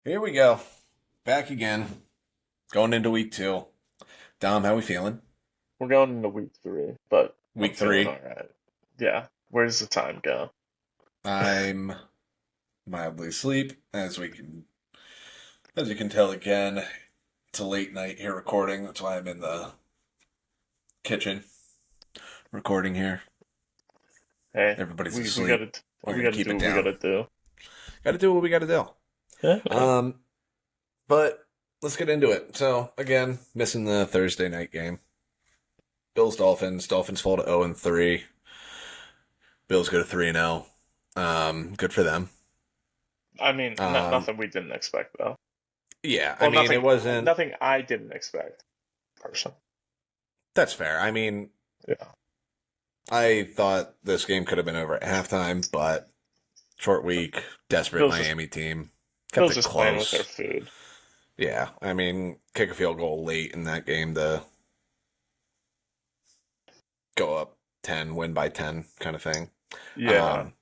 Here we go. Back again. Going into week 2. Dom, how we feeling? We're going into week 3, but I'm Week feeling 3. all right. Yeah. Where does the time go? I'm mildly asleep, as you can tell again. It's a late night here recording. That's why I'm in the kitchen recording here. Hey, Everybody's we asleep. gotta We're we gonna gotta keep do it what we down. gotta do. Got to do what we got to do. Yeah. But let's get into it. So again, missing the Thursday night game. Bills Dolphins. Dolphins fall to 0-3. Bills go to 3-0. Good for them. I mean, Um, nothing we didn't expect though. yeah, I Well, mean, it nothing wasn't. nothing I didn't expect personally. That's fair. I mean, Yeah. I thought this game could have been over at halftime, but short week, desperate Bills just Miami team kept Bills it just playing with their close. food. Yeah, I mean, kick a field goal late in that game to go up 10, win by 10 kind of thing. Yeah. Um,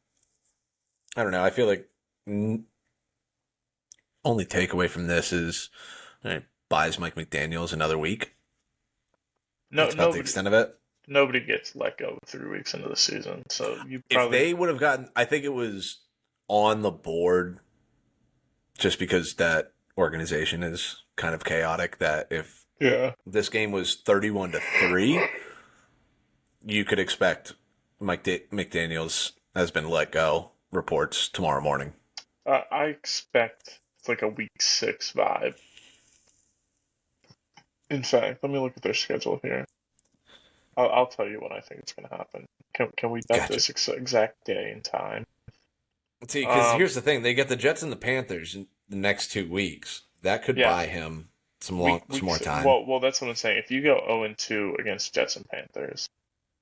I don't know. I feel like only takeaway from this is buys Mike McDaniels another week. No That's about the nobody extent of it. nobody gets let go 3 weeks into the season, so you If probably they would have gotten, I think it was on the board just because that organization is kind of chaotic. That if yeah. this game was 31-3, you could expect McDaniels has been let go reports tomorrow morning. I expect it's like a week 6 vibe. In fact, let me look at their schedule here. I'll tell you when I think it's going to happen. Can we bet Gotcha. this exact day and time? See, because Um, here's the thing: they get the Jets and the Panthers in the next 2 weeks. That could yeah, buy him week some week. more si- time. Well, that's what I'm saying. If you go 0-2 against Jets and Panthers,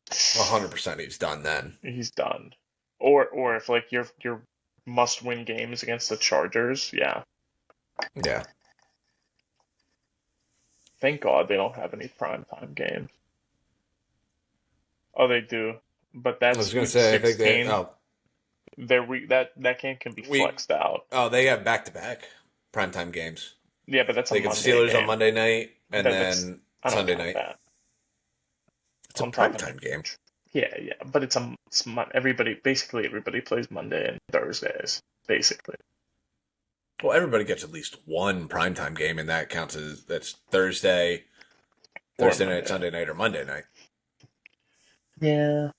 100% he's done then. he's done. Or if like your must win games against the Chargers, yeah. Yeah, Thank God they don't have any primetime games. Oh, they do, but I was that's gonna week say I think they 16. Their week that game can be we flexed out. they have back to back primetime games. Yeah, but that's a They get the Monday Steelers on game. Monday night and That's then I don't Sunday count night. that. It's a I'm talking primetime like game. yeah, but everybody basically everybody plays Monday and Thursdays basically. Well, everybody gets at least one primetime game, and that counts as that's Or Thursday night, Monday. Sunday night, or Monday night. Yeah,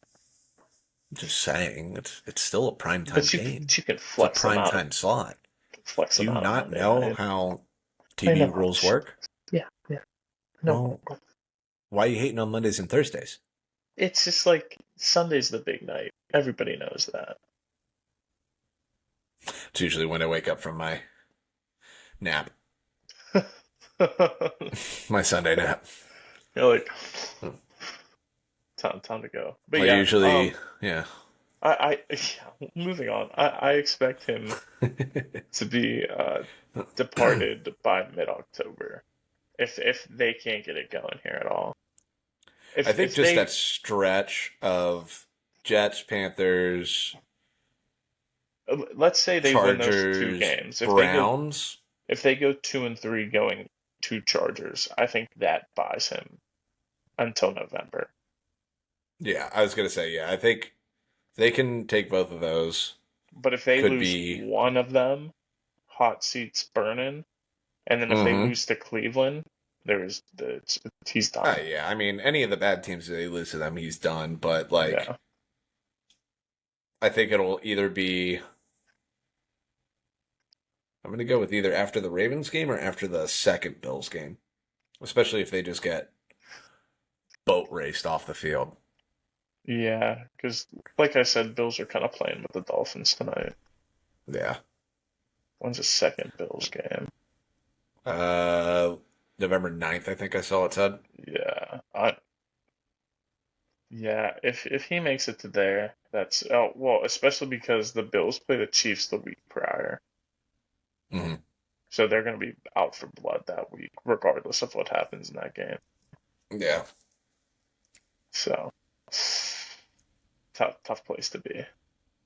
Just saying, it's still a primetime but game. you can It's a flex them out. primetime slot. Flex Do them you out on not Monday know night. how I TV know how rules this shit work? works. Yeah, yeah. No, Well, why are you hating on Mondays and Thursdays? it's just like Sunday's the big night. Everybody knows that. It's usually when I wake up from my nap, my Sunday nap. You're like time to go. But I yeah, usually, yeah. yeah, moving on. I expect him to be departed by mid-October if they can't get it going here at all. I If think if just that they stretch of Jets, Panthers, let's say they win those two Chargers, games, Browns. if they go 2-3 going to Chargers, I think that buys him until November. Yeah, I was gonna say, yeah, I think they can take both of those. But if they Could lose be. one of them, hot seats burning, and then if they Mm-hmm. lose to Cleveland, he's done. Yeah, I mean, any of the bad teams they lose to them, he's done. But like, Yeah. I think it'll either be. I'm gonna go with either after the Ravens game or after the second Bills game, especially if they just get boat raced off the field. Yeah, because like I said, Bills are kind of playing with the Dolphins tonight. Yeah. When's the second Bills game? Uh, November 9th, I think I saw it said. Yeah, yeah. If he makes it to there, that's well, especially because the Bills play the Chiefs the week prior, Hmm. so they're going to be out for blood that week, regardless of what happens in that game. Yeah. So tough place to be.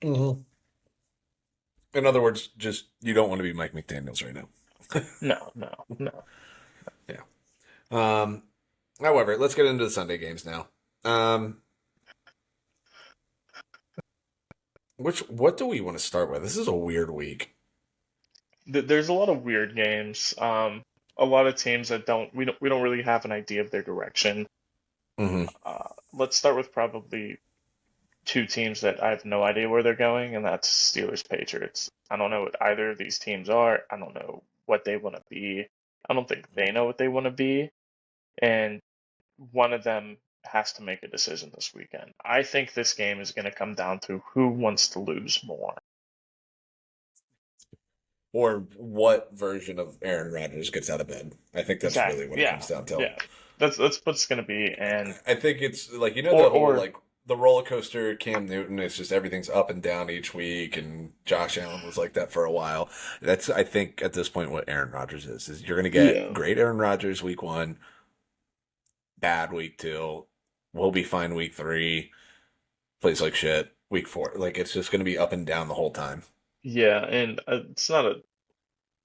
Hmm. In other words, just you don't want to be Mike McDaniels right now. No, no, no. Yeah. Um, However, let's get into the Sunday games now. Um, what do we want to start with? This is a weird week. There's a lot of weird games. A lot of teams that we don't really have an idea of their direction. Hmm. Let's start with probably two teams that I have no idea where they're going, and that's Steelers Patriots. I don't know what either of these teams are. I don't know what they want to be. I don't think they know what they want to be, and one of them has to make a decision this weekend. I think this game is going to come down to who wants to lose more. Or what version of Aaron Rodgers gets out of bed. I think that's really Exactly. what it comes Yeah. down to. Yeah. That's what it's going to be, and I think it's like or the whole or like the roller coaster Cam Newton. It's just everything's up and down each week, and Josh Allen was like that for a while. That's I think at this point what Aaron Rodgers is you're going to get yeah. great Aaron Rodgers week one, bad week two, we'll be fine week three, plays like shit week four. Like it's just going to be up and down the whole time. Yeah, and it's not a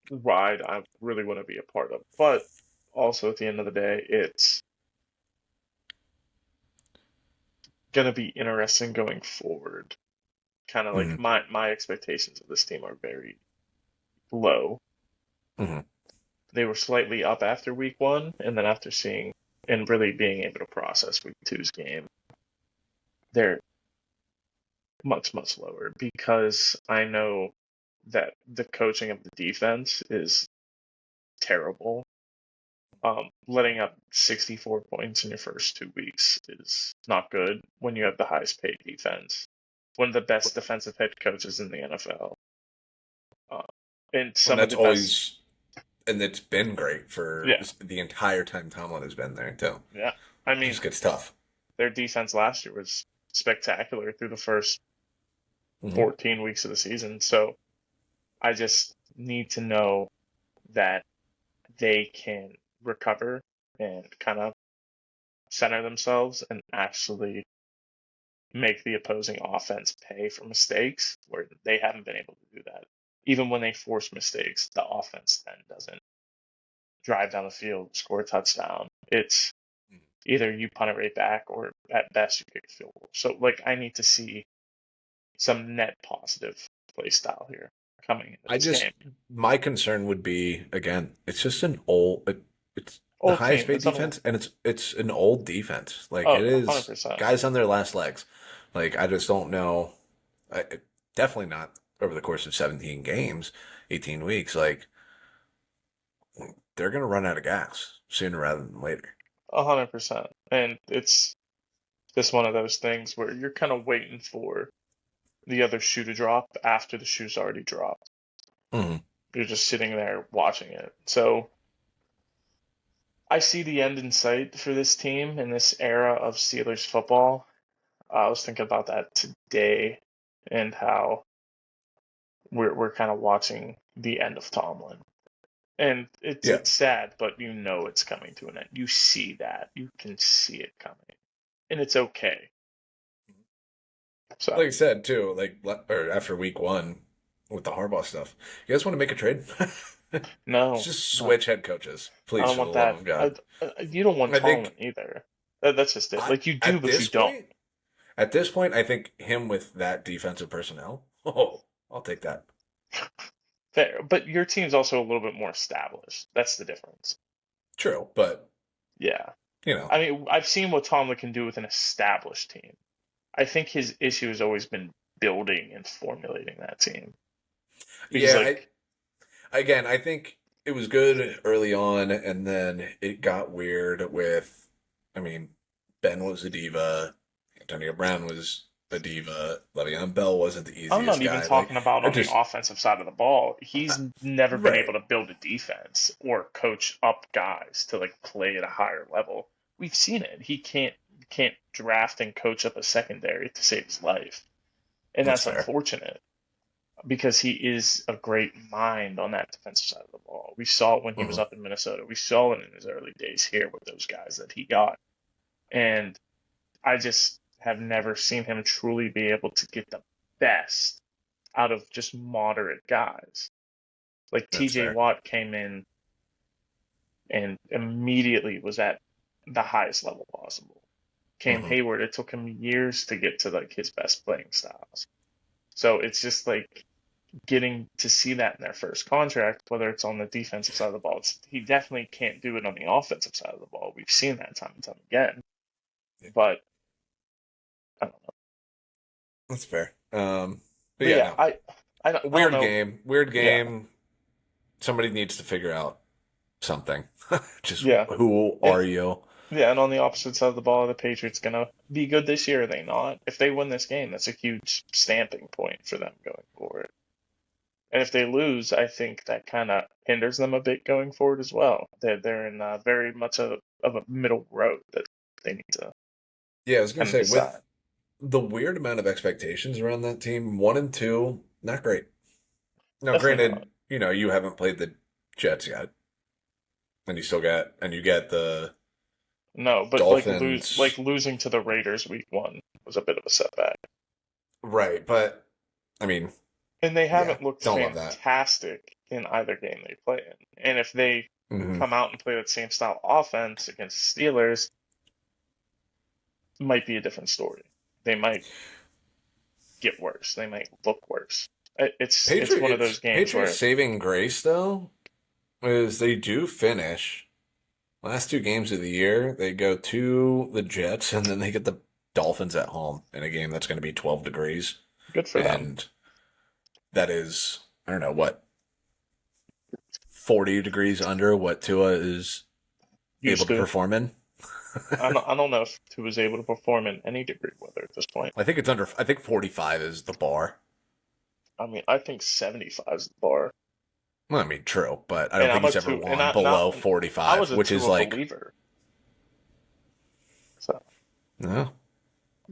ride I really want to be a part of. But also at the end of the day, it's gonna be interesting going forward. Kind of like Hmm. my expectations of this team are very low. Hmm. They were slightly up after week one, and then after seeing and really being able to process week two's game, they're much lower because I know that the coaching of the defense is terrible. Letting up 64 points in your first 2 weeks is not good when you have the highest paid defense, one of the best defensive head coaches in the NFL, uh, and And some of that's the best. always and it's been great for Yeah, the entire time Tomlin has been there too. yeah. I It mean, just gets tough. their defense last year was spectacular through the first Hmm. 14 weeks of the season. So I just need to know that they can recover and kind of center themselves and actually make the opposing offense pay for mistakes where they haven't been able to do that. Even when they force mistakes, the offense then doesn't drive down the field, score a touchdown. It's either you punt it right back or at best you kick a field goal. So like I need to see some net positive play style here coming into I this just game. my concern would be again, it's just it's the Old highest team. paid It's on defense, and it's an old defense. Like oh it is 100%. guys on their last legs. Like I just don't know. Definitely not over the course of 17 games, 18 weeks. Like they're gonna run out of gas sooner rather than later. 100%. And it's just one of those things where you're kind of waiting for the other shoe to drop after the shoe's already dropped. Hmm. You're just sitting there watching it. So I see the end in sight for this team in this era of Steelers football. I was thinking about that today and how we're kind of watching the end of Tomlin. And Yeah. it's sad, but you know it's coming to an end. You see that. You can see it coming. And it's okay. So Like I said too, or after week one with the Harbaugh stuff, you guys want to make a trade? Let's no, just no. switch head coaches, I please, don't for the want love that. of God. You don't want I Tomlin think either. That's just it. Like you do, at but you this don't. point, I think him with that defensive personnel. Oh, I'll take that. Fair. But your team's also a little bit more established. That's the difference. True, but Yeah. you know, I mean, I've seen what Tomlin can do with an established team. I think his issue has always been building and formulating that team. Because, yeah. like, I think it was good early on, and then it got weird with. I mean, Ben was a diva. Antonio Brown was a diva. Le'Veon Bell wasn't the I'm easiest not even guy. Like, talking about I on the just offensive side of the ball. He's never been able right. to build a defense or coach up guys to, like, play at a higher level. We've seen it. He can't draft and coach up a secondary to save his life. And That's that's fair. unfortunate, because he is a great mind on that defensive side of the ball. We saw it when he was Hmm. up in Minnesota. We saw it in his early days here with those guys that he got. And I just have never seen him truly be able to get the best out of just moderate guys. Like That's TJ fair. Watt came in and immediately was at the highest level possible. Cam Hmm. Hayward, it took him years to get to like his best playing styles. So it's just like getting to see that in their first contract, whether it's on the defensive side of the ball. He definitely can't do it on the offensive side of the ball. We've seen that time and time again. But I don't know. That's fair. But But yeah, yeah, no. I don't Weird know. game. Weird Yeah, game. Somebody needs to figure out something. Just yeah, who and are you? yeah, and on the opposite side of the ball, are the Patriots gonna be good this year? Or are they not? If they win this game, that's a huge stamping point for them going forward. And if they lose, I think that kind of hinders them a bit going forward as well. They're in very much of a middle road that they need to Yeah, I was gonna kind of say with decide. the weird amount of expectations around that team, 1 and 2, not great. Now, Definitely not. granted, you haven't played the Jets yet, and you get the No, but Dolphins, losing to the Raiders week one was a bit of a setback. right? But I mean, And they yeah, haven't looked don't love that. fantastic in either game they play in. And if they Hmm. come out and play that same style offense against the Steelers, it might be a different story. They might get worse. They might look worse. It's one of those games Patriots where saving grace though is they do finish last 2 games of the year. They go to the Jets and then they get the Dolphins at home in a game that's going to be 12 degrees, good for them. and that is I don't know what 40 degrees under what Tua is able Used to to. perform in. I don't know if he was able to perform in any degree weather at this point. I think it's under. I think 45 is the bar. I mean, I think 75 is the bar. Well, I mean, true, but I don't And think I'm a he's ever two, and won below I 45, was a which is Tua like, believer. So no,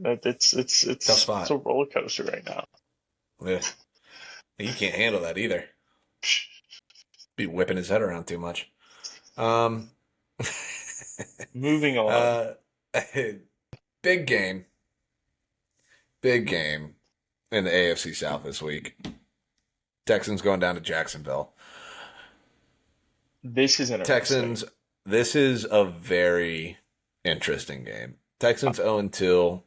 tough it's spot. a roller coaster right now. Yeah. He can't handle that either. Be whipping his head around too much. Um, Moving on. uh, big game, big game in the AFC South this week. Texans going down to Jacksonville. This is interesting. Texans, this is a very interesting game. Texans 0-2.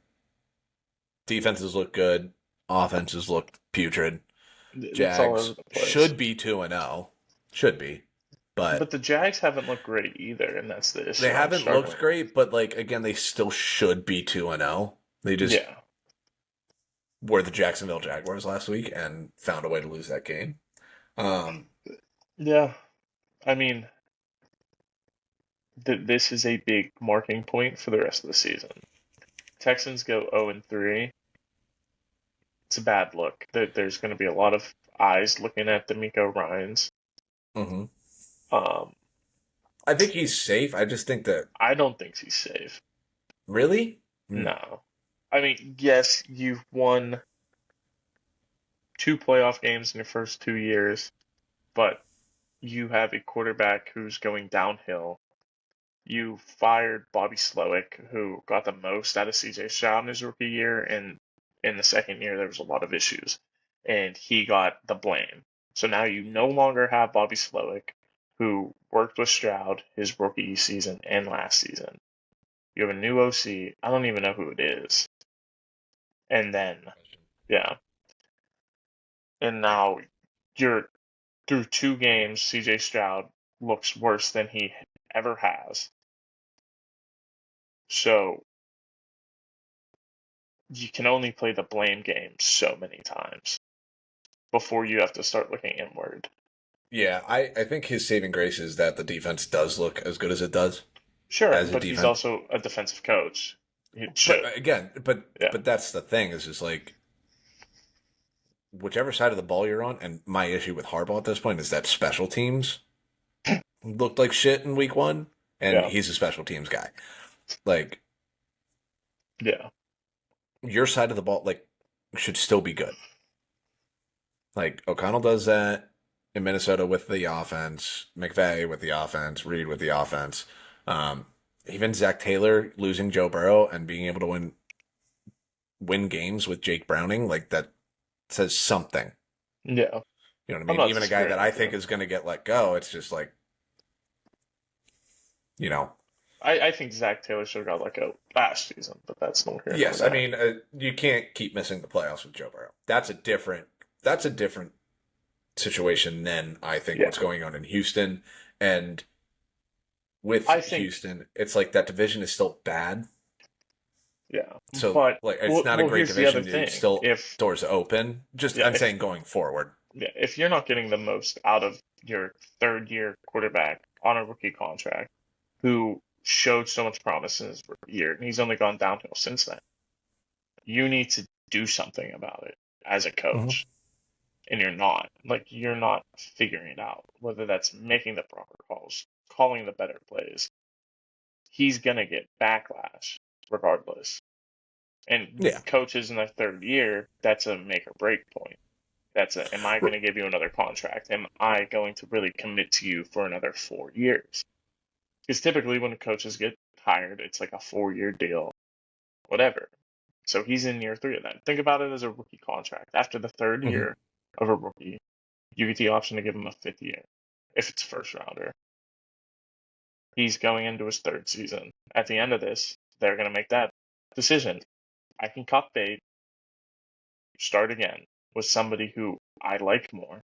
Defenses look good. Offenses look putrid. It's all over Jags the place. should be 2-0. Should be. But But the Jags haven't looked great either, and that's the they issue I'm haven't looked struggling with. great, but like again, they still should be 2-0. They just Yeah. were the Jacksonville Jaguars last week and found a way to lose that game. Um, Yeah. I mean, this is a big marking point for the rest of the season. Texans go 0 and 3. It's a bad look. There's going to be a lot of eyes looking at D'Amico Ryans. mhm. Um, I think he's safe. I just think that I don't think he's safe. really, mm, No. I mean, yes, you've won 2 playoff games in your first 2 years, but you have a quarterback who's going downhill. You fired Bobby Slowick, who got the most out of CJ Stroud in his rookie year, and in the second year there was a lot of issues, and he got the blame. So now you no longer have Bobby Slowick, who worked with Stroud his rookie season and last season. You have a new OC. I don't even know who it is. And then, yeah, and now you're through 2 games. CJ Stroud looks worse than he ever has. So you can only play the blame game so many times before you have to start looking inward. yeah, I think his saving grace is that the defense does look as good as it does Sure, as a but he's defense. also a defensive coach. It But should. again, Yeah. but that's the thing is just like whichever side of the ball you're on, and my issue with Harbaugh at this point is that special teams looked like shit in week 1, and Yeah. he's a special teams guy. Like Yeah. your side of the ball, like should still be good. Like O'Connell does that in Minnesota with the offense, McVay with the offense, Reed with the offense. Um, Even Zach Taylor losing Joe Burrow and being able to win games with Jake Browning, like that says something. Yeah. You know what I I'm mean? not Even a guy that disagreeing I with think you. is going to get let go, it's just like, you know, I think Zach Taylor should have got let go last season, but that's nor here nor yes, I there. mean, you can't keep missing the playoffs with Joe Burrow. That's a different situation than I think Yeah, what's going on in Houston. And with I think Houston, it's like that division is still bad. yeah, So but like it's not a great here's the other division. It's thing. still If doors open. Just yeah, I'm saying going forward. if you're not getting the most out of your third year quarterback on a rookie contract, who showed so much promise in his rookie year, and he's only gone downhill since then, you need to do something about it as a Mm-hmm. coach. And you're not. Like, you're not figuring it out. Whether that's making the proper calls, calling the better plays, he's going to get backlash regardless. And Yeah. coaches in their third year, that's a make or break point. Am I going to give you another contract? Am I going to really commit to you for another 4 years? Because typically when coaches get hired, it's like a 4 year deal, whatever. So he's in year three of that. Think about it as a rookie contract. After the third Mm-hmm. year of a rookie, you get the option to give him a fifth year if it's a first rounder. He's going into his third season. At the end of this, they're going to make that decision. I can cut bait, start again with somebody who I like more,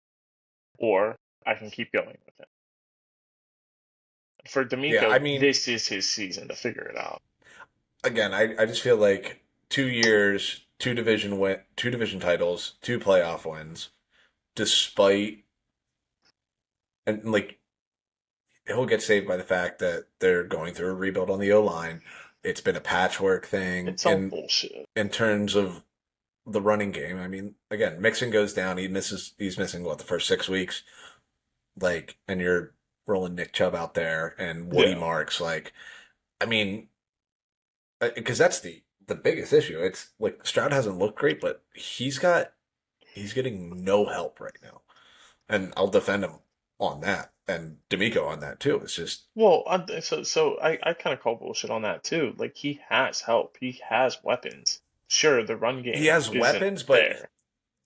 or I can keep going with him. For Yeah. I D'Amico, mean, this is his season to figure it out. again, I just feel like 2 years, two division titles, two playoff wins, despite and like he'll get saved by the fact that they're going through a rebuild on the O line. It's been a patchwork thing It's all bullshit. in terms of the running game. I mean, again, Mixon goes down. He's missing what the first 6 weeks. Like, and you're rolling Nick Chubb out there and Woody Yeah. Marks. Like, I mean, because that's the biggest issue. It's like Stroud hasn't looked great, but he's getting no help right now, and I'll defend him on that, and D'Amico on that too. It's just Well, I kind of call bullshit on that too. Like, he has help. He has weapons. Sure, the run he game has isn't weapons, but there.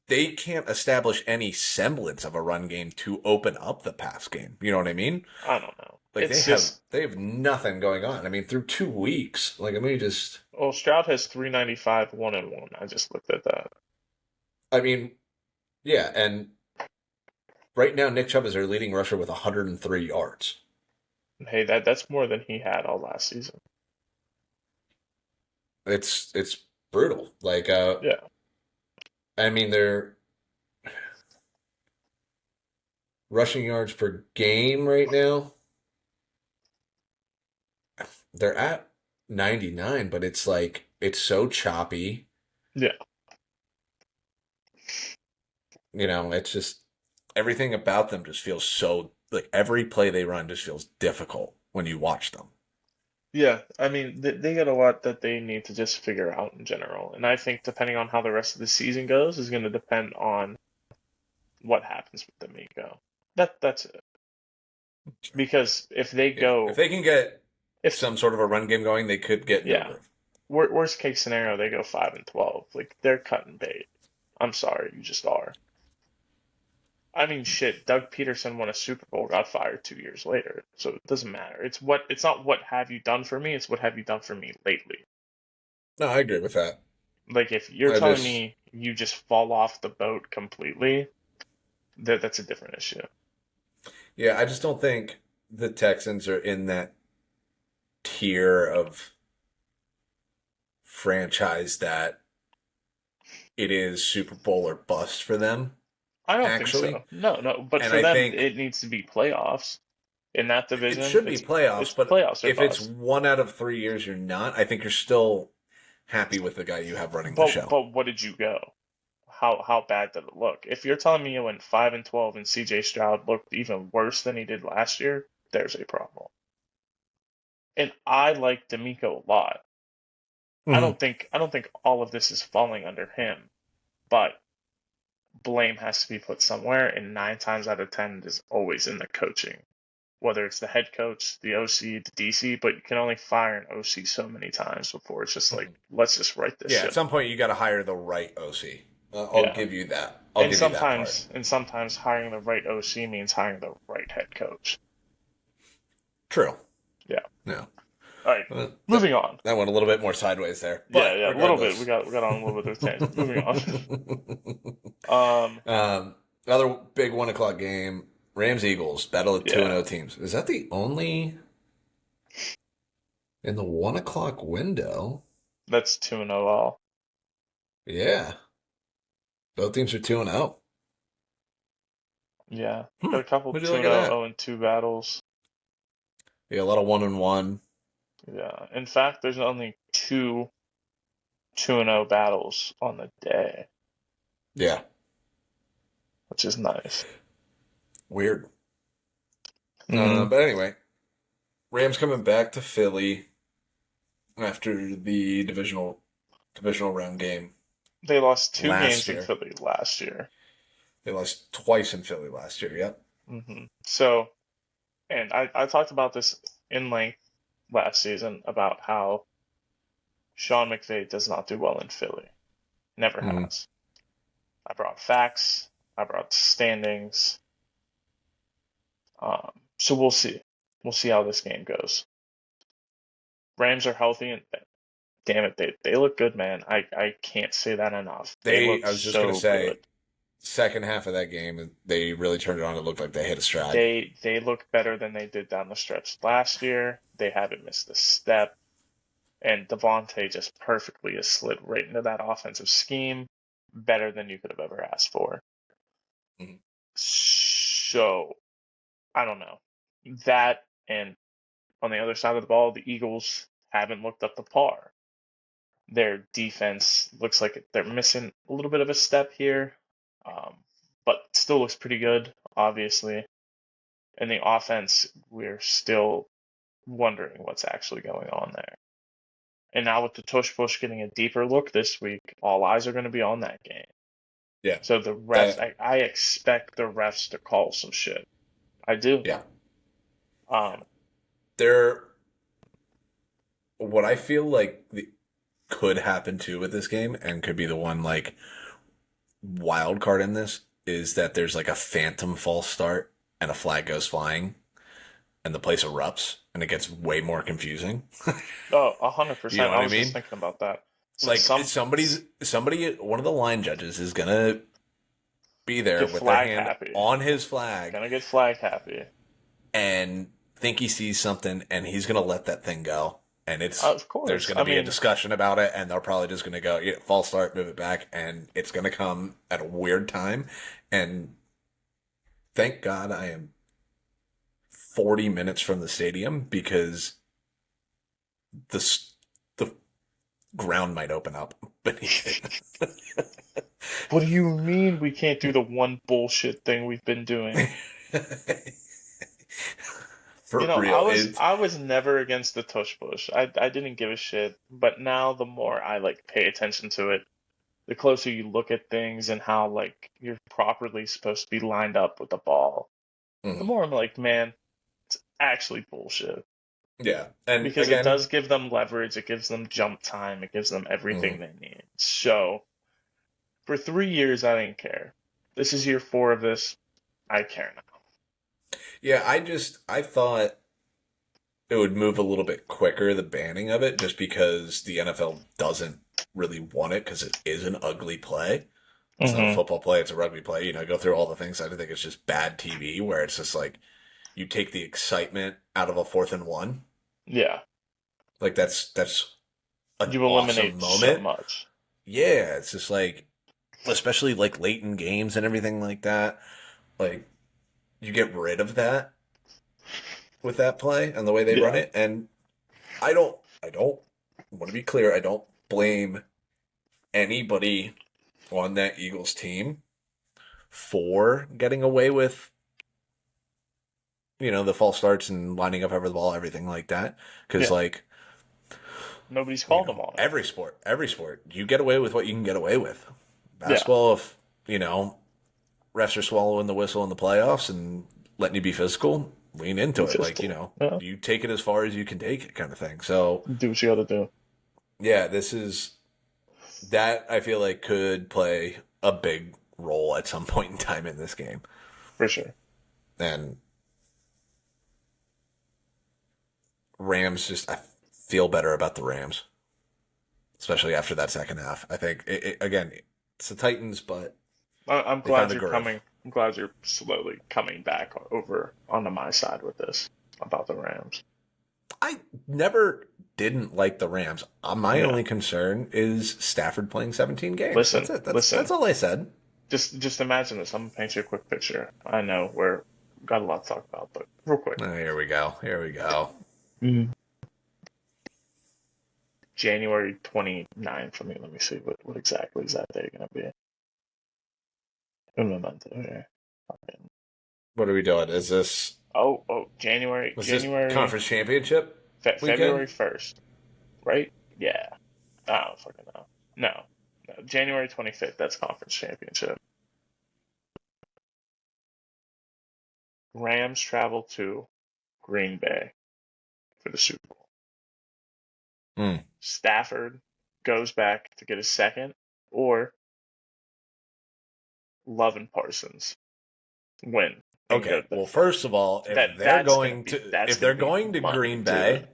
they can't establish any semblance of a run game to open up the pass game. You know what I mean? I don't know. Like It's just, they have nothing going on. I mean, through 2 weeks, like I mean, just well, Stroud has 395, 1-1. I just looked at that. I mean, yeah, and right now Nick Chubb is their leading rusher with 103 yards. Hey, that's more than he had all last season. It's brutal. Like Yeah. I mean, their rushing yards per game right now, they're at 99, but it's like it's so choppy. Yeah. You know, it's just everything about them just feels so like every play they run just feels difficult when you watch them. Yeah. I mean, they got a lot that they need to just figure out in general. And I think depending on how the rest of the season goes is going to depend on what happens with D'Amico. That's it. Because if they Yeah, if go, they can get if some sort of a run game going, they could get into a yeah, groove. worst case scenario, they go 5-12. Like, they're cutting bait. I'm sorry, you just are. I mean, shit. Doug Peterson won a Super Bowl, got fired 2 years later, so it doesn't matter. It's not what have you done for me. It's what have you done for me lately. No, I agree with that. Like, if you're I telling just me you just fall off the boat completely, that's a different issue. yeah, I just don't think the Texans are in that tier of franchise that it is Super Bowl or bust for them, I don't think actually. so. No, no. But And for I them, think it needs to be playoffs in that it division. should be It's playoffs, but playoffs or if it's bust. 1 out of 3 years you're not, I think you're still happy with the guy you have running the show. But what did you go? How bad did it look? If you're telling me you went 5-12 and CJ Stroud looked even worse than he did last year, there's a problem. And I like D'Amico a lot. Mm-hmm. I don't think all of this is falling under him, but blame has to be put somewhere, and 9 times out of 10 it is always in the coaching. Whether it's the head coach, the OC, the DC, but you can only fire an OC so many times before it's just like, let's just write this Yeah, at ship. some point you got to hire the right OC. I'll Yeah. give you that. I'll give you that part. And sometimes hiring the right OC means hiring the right head coach. True. Yeah. Yeah. All right. Uh, that, Moving on. that went a little bit more sideways there, Yeah, but yeah, a little bit. regardless. We got on a little bit of a tangent. Moving on. Um, Another big 1 o'clock game. Rams Eagles battle of 2 and yeah, 0 teams. Is that the only in the 1 o'clock window? that's 2-0 all. Yeah, both teams are 2 and 0. Yeah. Got a couple What do you 2 think of 0 that? 0 and 2 battles. Yeah, a lot of 1-1. Yeah. In fact, there's only two 2-0 battles on the day, Yeah, which is nice. weird. Hmm. But anyway, Rams coming back to Philly after the divisional round game They lost two last games in year. Philly last year. They lost twice in Philly last year. Yep. So, and I talked about this in length last season about how Sean McVay does not do well in Philly. Never Mm-hmm. has. I brought facts. I brought standings. So we'll see. We'll see how this game goes. Rams are healthy, and damn it, they look good, man. I can't say that enough. They look I was just gonna so say, good. second half of that game, they really turned it on. It looked like they hit a stride. They look better than they did down the stretch last year. They haven't missed a step, and Devontae just perfectly has slid right into that offensive scheme, better than you could have ever asked for. Mhm. So I don't know that, and on the other side of the ball, the Eagles haven't looked up to par. Their defense looks like they're missing a little bit of a step here, um, but still looks pretty good, obviously. And the offense, we're still wondering what's actually going on there. And now with the tush push getting a deeper look this week, all eyes are going to be on that game. Yeah, So the refs, that I expect the refs to call some shit. I do. yeah. Um, They're what I feel like could happen too with this game, and could be the one like wild card in this is that there's like a phantom false start and a flag goes flying and the place erupts and it gets way more confusing. oh, You know 100%. what I I was just mean? thinking about that. So Like somebody, one of the line judges is gonna be there get with their flag hand happy. on his flag Gonna get flag happy. and think he sees something and he's gonna let that thing go. And Of there's course. going I to be a mean, discussion about it, and they're probably just going to go, yeah, false start, move it back, and it's going to come at a weird time. And thank God I am 40 minutes from the stadium because the the ground might open up beneath it. what do you mean we can't do the one bullshit thing we've been doing? For real, it's I was never against the tush push. I didn't give a shit, but now the more I like pay attention to it, the closer you look at things and how like you're properly supposed to be lined up with the ball, the mhm. more I'm like, man, it's actually bullshit. Yeah, and Because it again, does give them leverage, it gives them jump time, it gives them mhm. everything they need. So for 3 years I didn't care. This is year four of this. I care now. Yeah, I thought it would move a little bit quicker, the banning of it, just because the NFL doesn't really want it because it is an ugly play. It's not a Hmm. football play, it's a rugby play. Go through all the things. I think it's just bad TV where it's just like you take the excitement out of a 4th and 1. Yeah, Like that's an you awesome eliminate so moment. much. Yeah, it's just like, especially like late in games and everything like that. Like you get rid of that with that play and the way they run Yeah, it. And I don't want to be clear. I don't blame anybody on that Eagles team for getting away with, the false starts and lining up over the ball, everything like that. Because, yeah. like, Nobody's called them on it. every sport, you get away with what you can get away with. Yeah, Basketball, if, refs are swallowing the whistle in the playoffs and letting you be physical, lean into be it. Like, physical. Yeah, you take it as far as you can take it kind of thing. So, do what you got to do. yeah, this is that I feel like could play a big role at some point in time in this game. For sure. And Rams I feel better about the Rams, especially after that second half. I think, again, it's the Titans, but I'm they glad found a you're groove. coming. I'm glad you're slowly coming back over onto my side with this about the Rams. I never didn't like the Rams. My Yeah. only concern is Stafford playing 17 games. That's Listen, it. That's listen. all I said. Just imagine this. I'm gonna paint you a quick picture. I know we're got a lot to talk about, but real quick. Oh, here we go. Here we go. January 29th. Let me see what exactly is that day gonna be. Un momento here. What are we doing? Is this January was this conference championship February weekend? 1st, right? Yeah. I don't fucking know. No. January 25th, that's conference championship. Rams travel to Green Bay for the Super Bowl. Hmm. Stafford goes back to get his second, or Love and Parsons win and go Okay. to Well, first of all, that's if they're gonna be going to money, Green dude. Bay,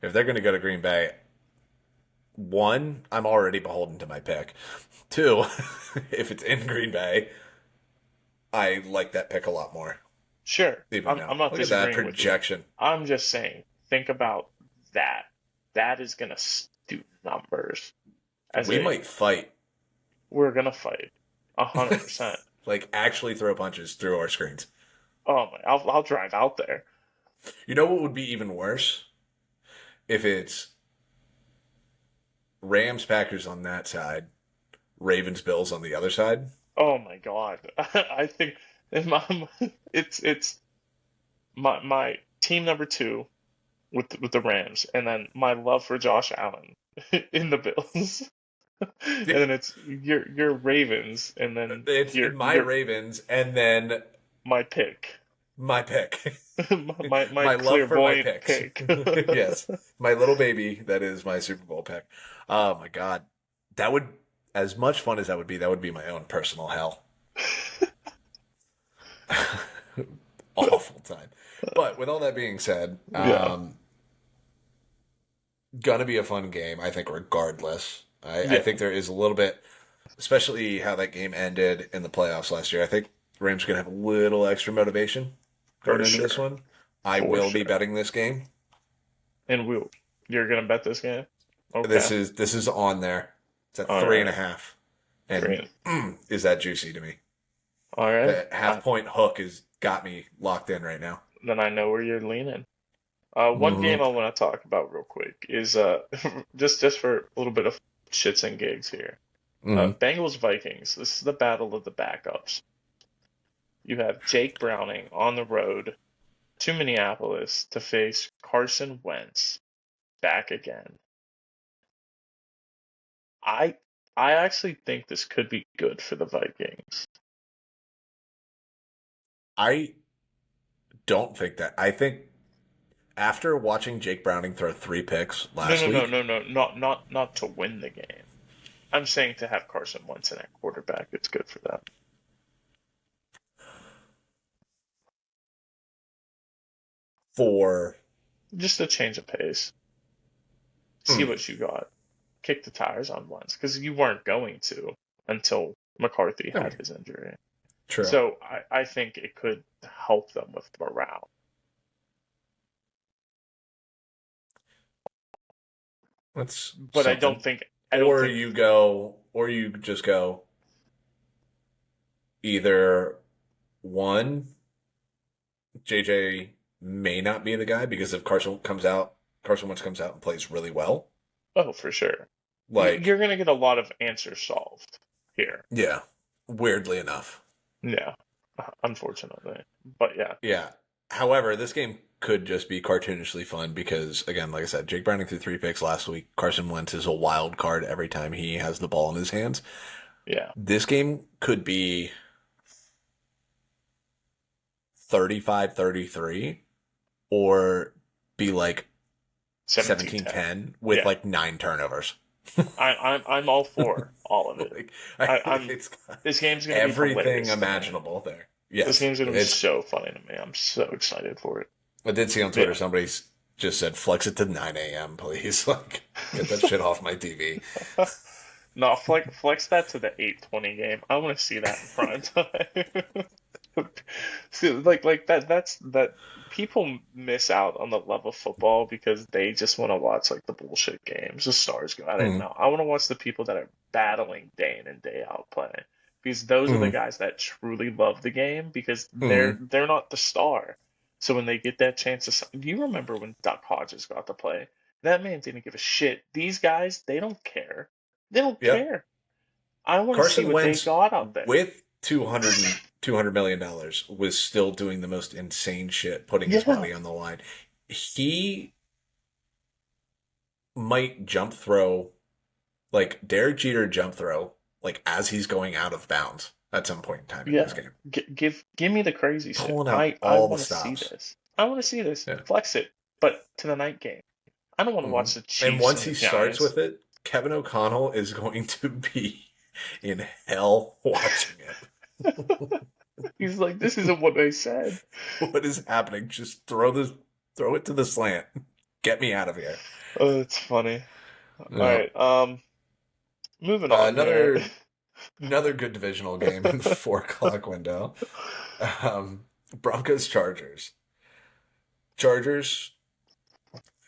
if they're going to go to Green Bay, one, I'm already beholden to my pick. Two, if it's in Green Bay, I like that pick a lot more. Sure, Even I'm now, I'm not look at that disagreeing with you. projection. I'm just saying, think about that. That is gonna do numbers. As We a might fight, We're gonna fight, 100%. like actually throw punches through our screens. Oh my, I'll drive out there. You know what would be even worse? If it's Rams Packers on that side, Ravens Bills on the other side. Oh my God, I think in my it's my team number two with the Rams, and then my love for Josh Allen in the Bills, and then it's your Ravens, and then It's my your Ravens and then my pick, my pick. my My love for my clairvoyant picks. pick. Yes. My little baby that is my Super Bowl pick. Oh my God. That would, as much fun as that would be my own personal hell. Awful time. But with all that being said, Yeah, gonna be a fun game, I think, regardless. I yeah, think there is a little bit, especially how that game ended in the playoffs last year. I think Rams are gonna have a little extra motivation for going into this sure, one. I for will be sure. betting this game. And you're gonna bet this game? This Okay, is on there. It's at all three and a right, half, and great. is that juicy to me? All right. The half point hook has got me locked in right now. Then I know where you're leaning. One Hmm. game I want to talk about real quick is just for a little bit of shits and gigs here. Hmm. Bengals Vikings. This is the battle of the backups. You have Jake Browning on the road to Minneapolis to face Carson Wentz back again. I I actually think this could be good for the Vikings. I don't think that. I think after watching Jake Browning throw three picks No, last no, no, week, no, no, not to win the game. I'm saying to have Carson Wentz in at quarterback, it's good for them. for Just a change of pace. See mm, what you got. Kick the tires on Wentz because you weren't going to until McCarthy I had mean, his injury. true. So I think it could help them with morale. That's But something. I don't think Or you just go either one, JJ may not be the guy because if Carson Wentz comes out and plays really well, oh for sure. like, You're gonna get a lot of answers solved here. yeah, weirdly enough. Yeah, unfortunately. But yeah, Yeah. However, this game could just be cartoonishly fun because, again, like I said, Jake Browning threw three picks last week. Carson Wentz is a wild card every time he has the ball in his hands. yeah. This game could be 35-33 or be like 17-10. 17-10 with Yeah. like 9 turnovers. I'm all for all of it. Like, I'm it's got This game's gonna be everything hilarious to me. imaginable there. This Yes, game's gonna be it's. so funny to me. I'm so excited for it. I did see on Twitter Yeah. somebody just said flex it to 9 a.m. Please, like get that shit off my TV. No, flex that to the 8:20 game. I want to see that in prime time. See, that people miss out on the love of football because they just want to watch like the bullshit games. The stars go at it. Mm, No, I want to watch the people that are battling day in and day out playing because those are the mm, guys that truly love the game because they're mm. they're not the star. So when they get that chance to, do you remember when Duck Hodges got to play? That man didn't give a shit. These guys, they don't care. They don't Yep. care. I want to see Carson what they Wentz got out there. with $200 million was still doing the most insane shit, putting his Yeah, body on the line. He might jump throw like Derek Jeter jump throw like as he's going out of bounds at some point in time in this yeah. game, Give me the crazy shit. pulling out I all the want to see stops. this. I want to see this. Yeah. Flex it, but to the night game. I don't want to Hmm. watch the And Chiefs once and the he starts Giants. with it, Kevin O'Connell is going to be in hell watching it. He's like, this isn't what they said. What is happening? Just throw it to the slant. Get me out of here. Oh, it's funny. All No. right. Moving on here. Another good divisional game in the 4 o'clock window. Um, Broncos Chargers. Chargers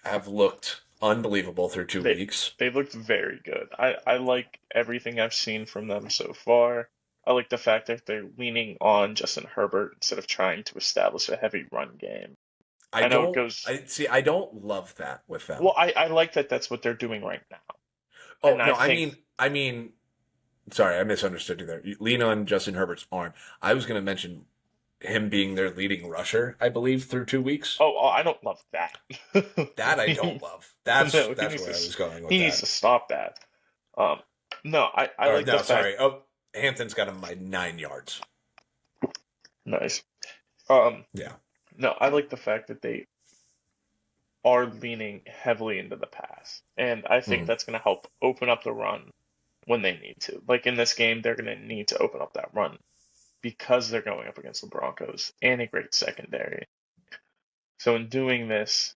have looked unbelievable through two They weeks. they looked very good. I like everything I've seen from them so far. I like the fact that they're leaning on Justin Herbert instead of trying to establish a heavy run game. I I know it don't. goes I see. I don't love that with them. well. I like that that's what they're doing right now, Oh and I no. I think mean. I mean. Sorry, I misunderstood you there. You lean on Justin Herbert's arm. I was going to mention him being their leading rusher. I believe through 2 weeks. I don't love that. That I don't love. That's No, that's where I was going with he needs that. to stop that. Um, no, I Or like the no, fact. sorry. Oh, Hampton's got him by 9 yards. Nice. Um, Yeah. no, I like the fact that they are leaning heavily into the pass, and I think Mm. that's going to help open up the run when they need to. Like in this game, they're going to need to open up that run because they're going up against the Broncos and a great secondary. So in doing this,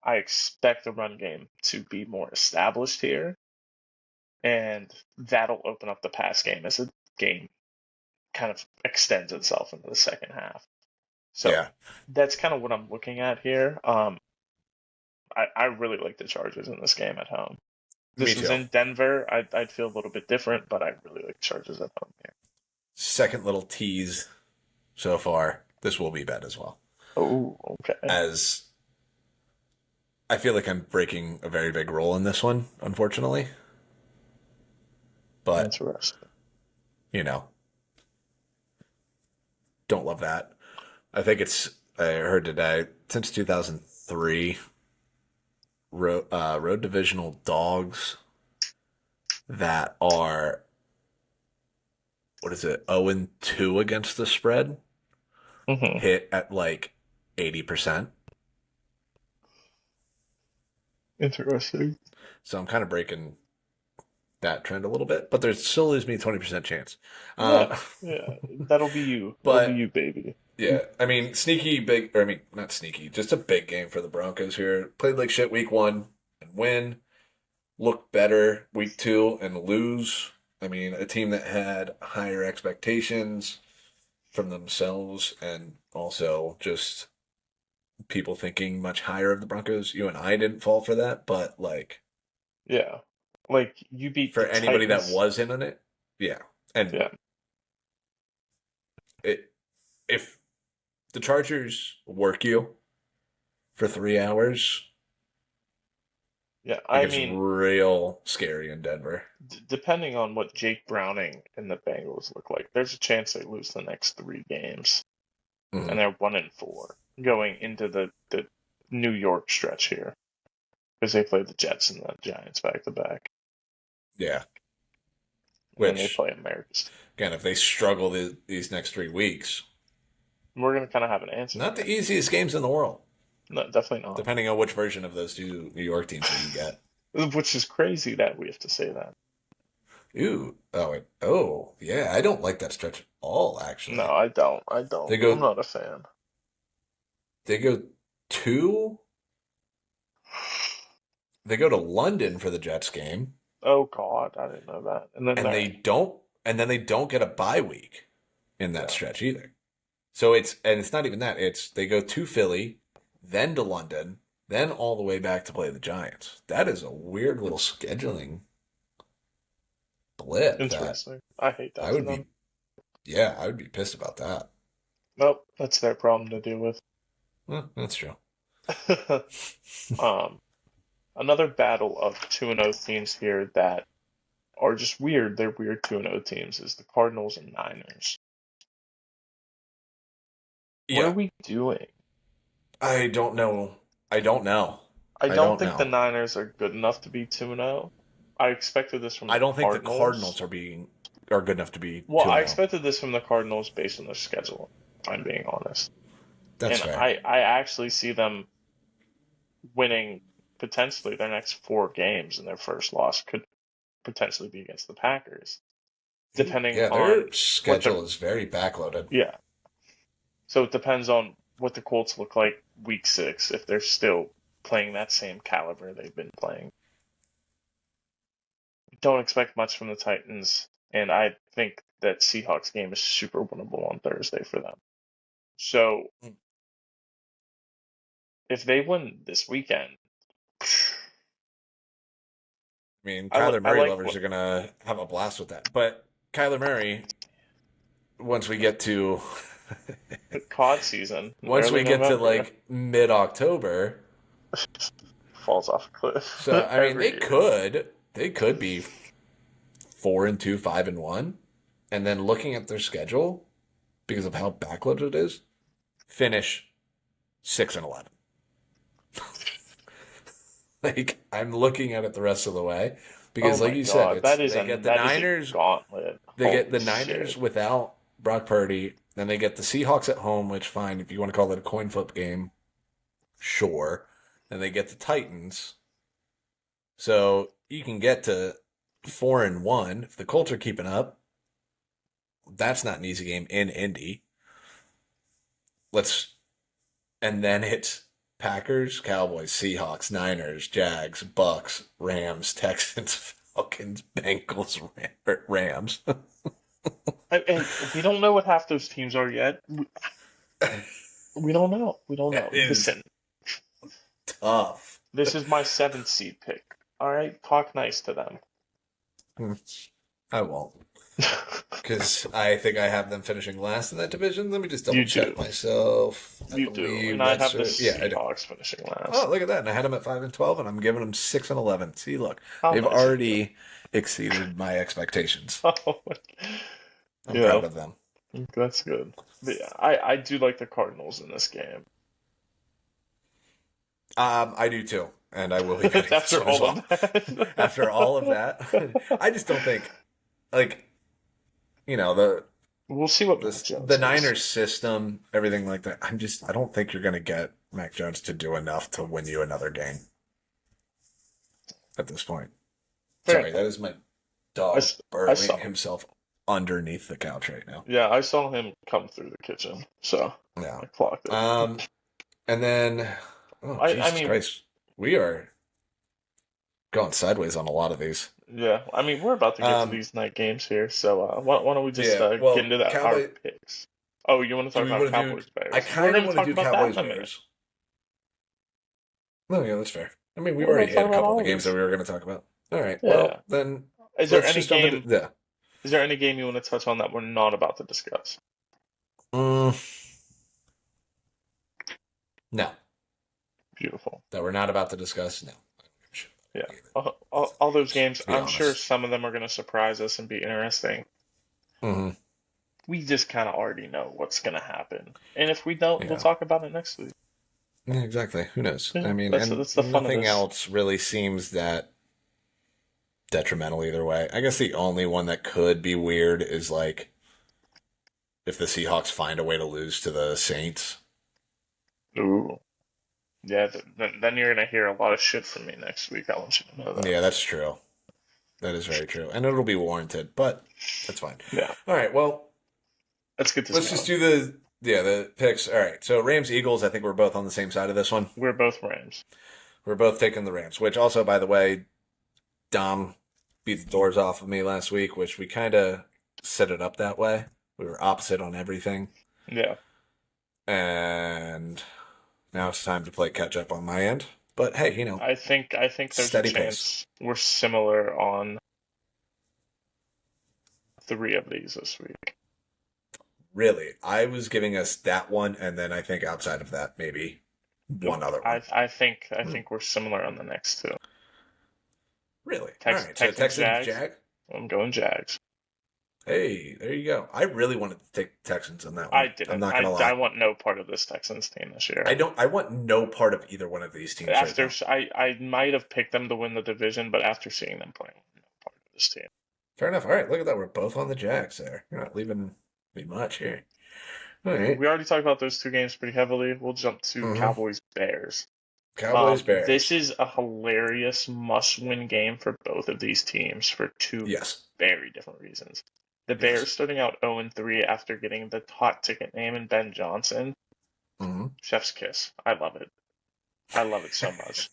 I expect the run game to be more established here, and that'll open up the pass game as the game kind of extends itself into the second half. So Yeah. that's kind of what I'm looking at here. I really like the Chargers in this game at home. Me This was too. in Denver. I'd feel a little bit different, but I really like the Chargers at home here. Second little tease so far. This will be bad as well. Oh, okay. As I feel like I'm breaking a very big rule in this one, unfortunately. But, Interesting. you know, don't love that. I think I heard today, since 2003, road divisional dogs that are, what is it, 0-2 against the spread Hmm. hit at like 80%. Interesting. So I'm kind of breaking that trend a little bit, but there still is me 20% chance. Yeah, Um, yeah. That'll be you. That'll be but you, baby. yeah, I mean, sneaky big, or I mean, not sneaky, just a big game for the Broncos here. Played like shit week 1 and win. Look better week 2 and lose. I mean, a team that had higher expectations from themselves and also just people thinking much higher of the Broncos. You and I didn't fall for that, but like Yeah. Like you beat for the anybody that Titans. was in on it, yeah. And Yeah. it if the Chargers work you for 3 hours, Yeah. it I gets mean, real scary in Denver. depending on what Jake Browning and the Bengals look like, there's a chance they lose the next 3 games, and Mhm. they're 1-4 going into the New York stretch here because they play the Jets and the Giants back to back, Yeah. and then they Which, play America's. again, if they struggle these next 3 weeks, We're gonna kind of have an answer not for the that. easiest games in the world, No, definitely not. depending on which version of those two New York teams that you get. which is crazy that we have to say that. Ooh. Oh, yeah. I don't like that stretch at all, No, actually. I don't. I They don't. I'm go not a fan. they go two they go to London for the Jets game, Oh God, I didn't know that. And then and there, they don't get a bye week in that yeah, stretch either. So it's not even that. It's they go to Philly, then to London, then all the way back to play the Giants. That is a weird little scheduling blip that interesting. I hate I that for would them. be yeah, I would be pissed about that. Nope, that's their problem to deal with. That's true. Um, Another battle of 2-0 teams here that are just weird. They're weird 2-0 teams is the Cardinals and Niners. What are Yeah. we doing? I don't know. I don't know. I I don't don't think the know. Niners are good enough to be 2-0. I expected this from I the don't think the Cardinals. Cardinals are good enough to be Well, 2 I and 0. expected this from the Cardinals based on their schedule, if I'm being honest. That's And fair. I actually see them winning potentially their next 4 games, and their first loss could potentially be against the Packers, depending Yeah, on their what the schedule is very backloaded. yeah. So it depends on what the Colts look like week 6 if they're still playing that same caliber they've been playing. Don't expect much from the Titans, and I think that Seahawks game is super winnable on Thursday for them. So I if they win this weekend, mean, I like Kyler I Murray like lovers what are gonna have a blast with that. But Kyler Murray, once we get to COD season in once early we get to November like mid October, falls off a cliff so I mean every year. they could be 4-2, 5-1, and then looking at their schedule because of how backloaded it is, finish 6-11. Like I'm looking at it the rest of the way Oh because, like my you said, God, it's they get the that is a Niners. gauntlet. They get Holy the Niners shit. without Brock Purdy. Then they get the Seahawks at home, which fine if you want to call it a coin flip game, sure. Then they get the Titans. So you can get to 4-1 if the Colts are keeping up. That's not an easy game in Indy. Let's and then it's Packers, Cowboys, Seahawks, Niners, Jags, Bucks, Rams, Texans, Falcons, Bengals, Rams. And we don't know what half those teams are yet. We don't know. We don't That know. is Listen, tough. this is my 7th seed pick. All right, talk nice to them. I won't. Because I think I have them finishing last in that division. Let me just double You check do. myself. I You do. believe And I that's have the yeah, I do. Seahawks finishing Oh, last. look at that! And I had them at 5-12, and I'm giving them 6-11. See, look, How they've nice of you. already exceeded my expectations. Oh, I'm yeah, proud of them. that's good. But yeah, I do like the Cardinals in this game. I do too, and I will be betting this After one as all well. of that. After all of that, I just don't think, like, you know, We'll see what Mac Jones the is. Niners system, everything like that. I don't think you're going to get Mac Jones to do enough to win you another game at this point. Fair Sorry, enough. that is my I, dog s- I burrowing saw him. himself underneath the couch right now. Yeah, I saw him come through the kitchen, so Yeah. I clocked it. And then, oh I Jesus mean, Christ, we are going sideways on a lot of these. yeah, I mean, we're about to get to Um, these night games here, so why don't we just yeah. get Well, into that our Cowboy. picks? Oh, you want to Do talk we about want to do? Cowboys I Bears? We're kind of going to want to talk do about that Cowboys in a minute. Bears. No, yeah, that's fair. I mean, we've We're going already to hit talk a about couple of all the of games that these. we were going to talk about. All right. Yeah. Well, then Is there let's any just jump into game? yeah. Is there any game you want to touch on that we're not about to discuss? Mm, no, Beautiful. that we're not about to discuss. No, I don't give a shit Yeah. about it either, All those games, to be I'm sure honest. some of them are going to surprise us and be interesting. Hmm. We just kind of already know what's going to happen. And if we don't, we'll Yeah. talk about it next week. Yeah, exactly. Who knows? I Yeah, mean, and that's the fun of nothing this. else really seems that detrimental either way. I guess the only one that could be weird is like if the Seahawks find a way to lose to the Saints. Ooh. Yeah, then you're gonna hear a lot of shit from me next week. I want you to know that. Yeah, that's true. That is very true. And it'll be warranted, but that's fine. Yeah, All right, well, let's get this let's just going. do the picks. All right. So Rams Eagles, I think we're both on the same side of this one. We're both Rams. We're both taking the Rams, which also, by the way, Dom beat the doors off of me last week, which we kind of set it up that way. We were opposite on everything. Yeah, And now it's time to play catch up on my end. But hey, I think there's a steady pace. chance we're similar on 3 of these this week. Really, I was giving us that one, and then I think outside of that, maybe one Nope. other I one. I think I Hmm. think we're similar on the next two. Really? All right. So Texans Texans, Jags. Jag. I'm going Jags. Hey, there you go. I really wanted to take Texans on that I one. I'm didn't. not gonna I lie. want no part of this Texans team this year. I don't. I want no part of either one of these teams right After now. I might have picked them to win the division, but after seeing them play, I want no part of this team. Fair enough. All right, look at that. We're both on the Jags there. You're not leaving me much here. All right. We already talked about those 2 games pretty heavily. We'll jump to Mm-hmm. Cowboys Bears. Cowboys, This Bears. is a hilarious must-win game for both of these teams for two Yes. very different reasons. The Yes. Bears starting out 0-3 after getting the hot ticket name in Ben Johnson. Mm-hmm. Chef's kiss. I love it. I love it so much.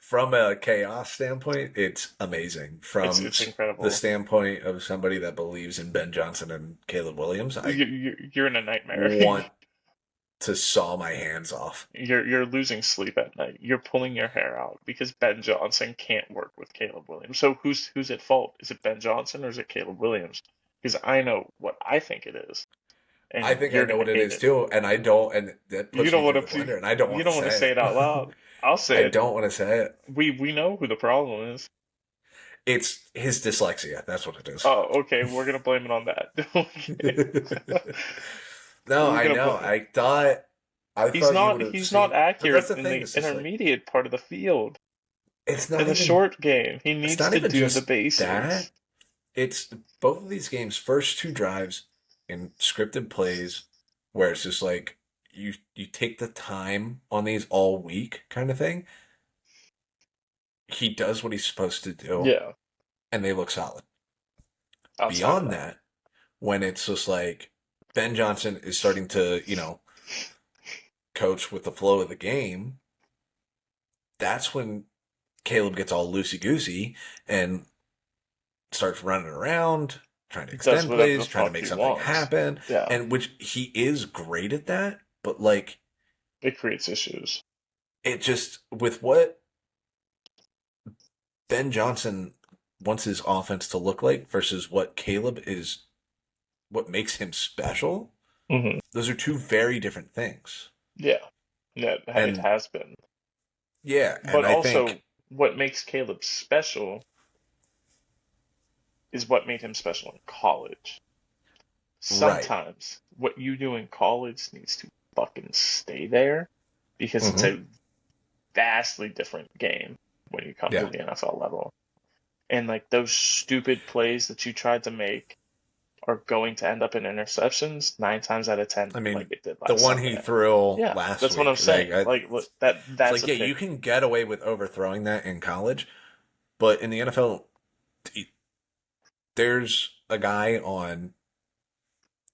From a chaos standpoint, it's amazing. From It's the incredible. standpoint of somebody that believes in Ben Johnson and Caleb Williams, I You're in a nightmare. want to saw my hands off. You're losing sleep at night. You're pulling your hair out because Ben Johnson can't work with Caleb Williams. So who's at fault? Is it Ben Johnson or is it Caleb Williams? Because I know what I think it is, I and think I you're know gonna what it hate is it. too, and I don't, and that You puts don't me through want the to. blender, and I don't You want don't to want to say say it. it out loud. I'll say I it. don't want to say it. We know who the problem is. It's his dyslexia. That's what it is. Oh, okay. We're gonna blame it on that. Okay. No, We're I gonna know. blame. I thought you would have He's seen, not but that's accurate the in thing. the It's just like intermediate part of the field. it's In not the even. short game, he It's needs not to even do the just basics. that. It's both of these games' first two drives in scripted plays, where it's just like you take the time on these all week, kind of thing. He does what he's supposed to do, Yeah. and they look solid. Outside of Beyond that, that, when it's just like Ben Johnson is starting to, coach with the flow of the game, that's when Caleb gets all loosey goosey and starts running around, trying to he does extend whatever plays, the trying to fuck make he something wants. happen, Yeah. and which he is great at that, but like It creates issues. it just with what Ben Johnson wants his offense to look like versus what Caleb is, what makes him special, Hmm. those are two very different things. Yeah. Yeah, it And has been. yeah, and But I also, think what makes Caleb special is what made him special in college. right. Sometimes what you do in college needs to fucking stay there because it's Hmm. a vastly different game when you come to Yeah. the NFL level. And like those stupid plays that you tried to make are going to end up in interceptions 9 times out of 10, I like mean, it did the last one he Sunday. threw Yeah, last that's what I'm week, like, saying. Like look, it's that's like, a yeah, you pick. can get away with overthrowing that in college, but in the NFL, there's a guy on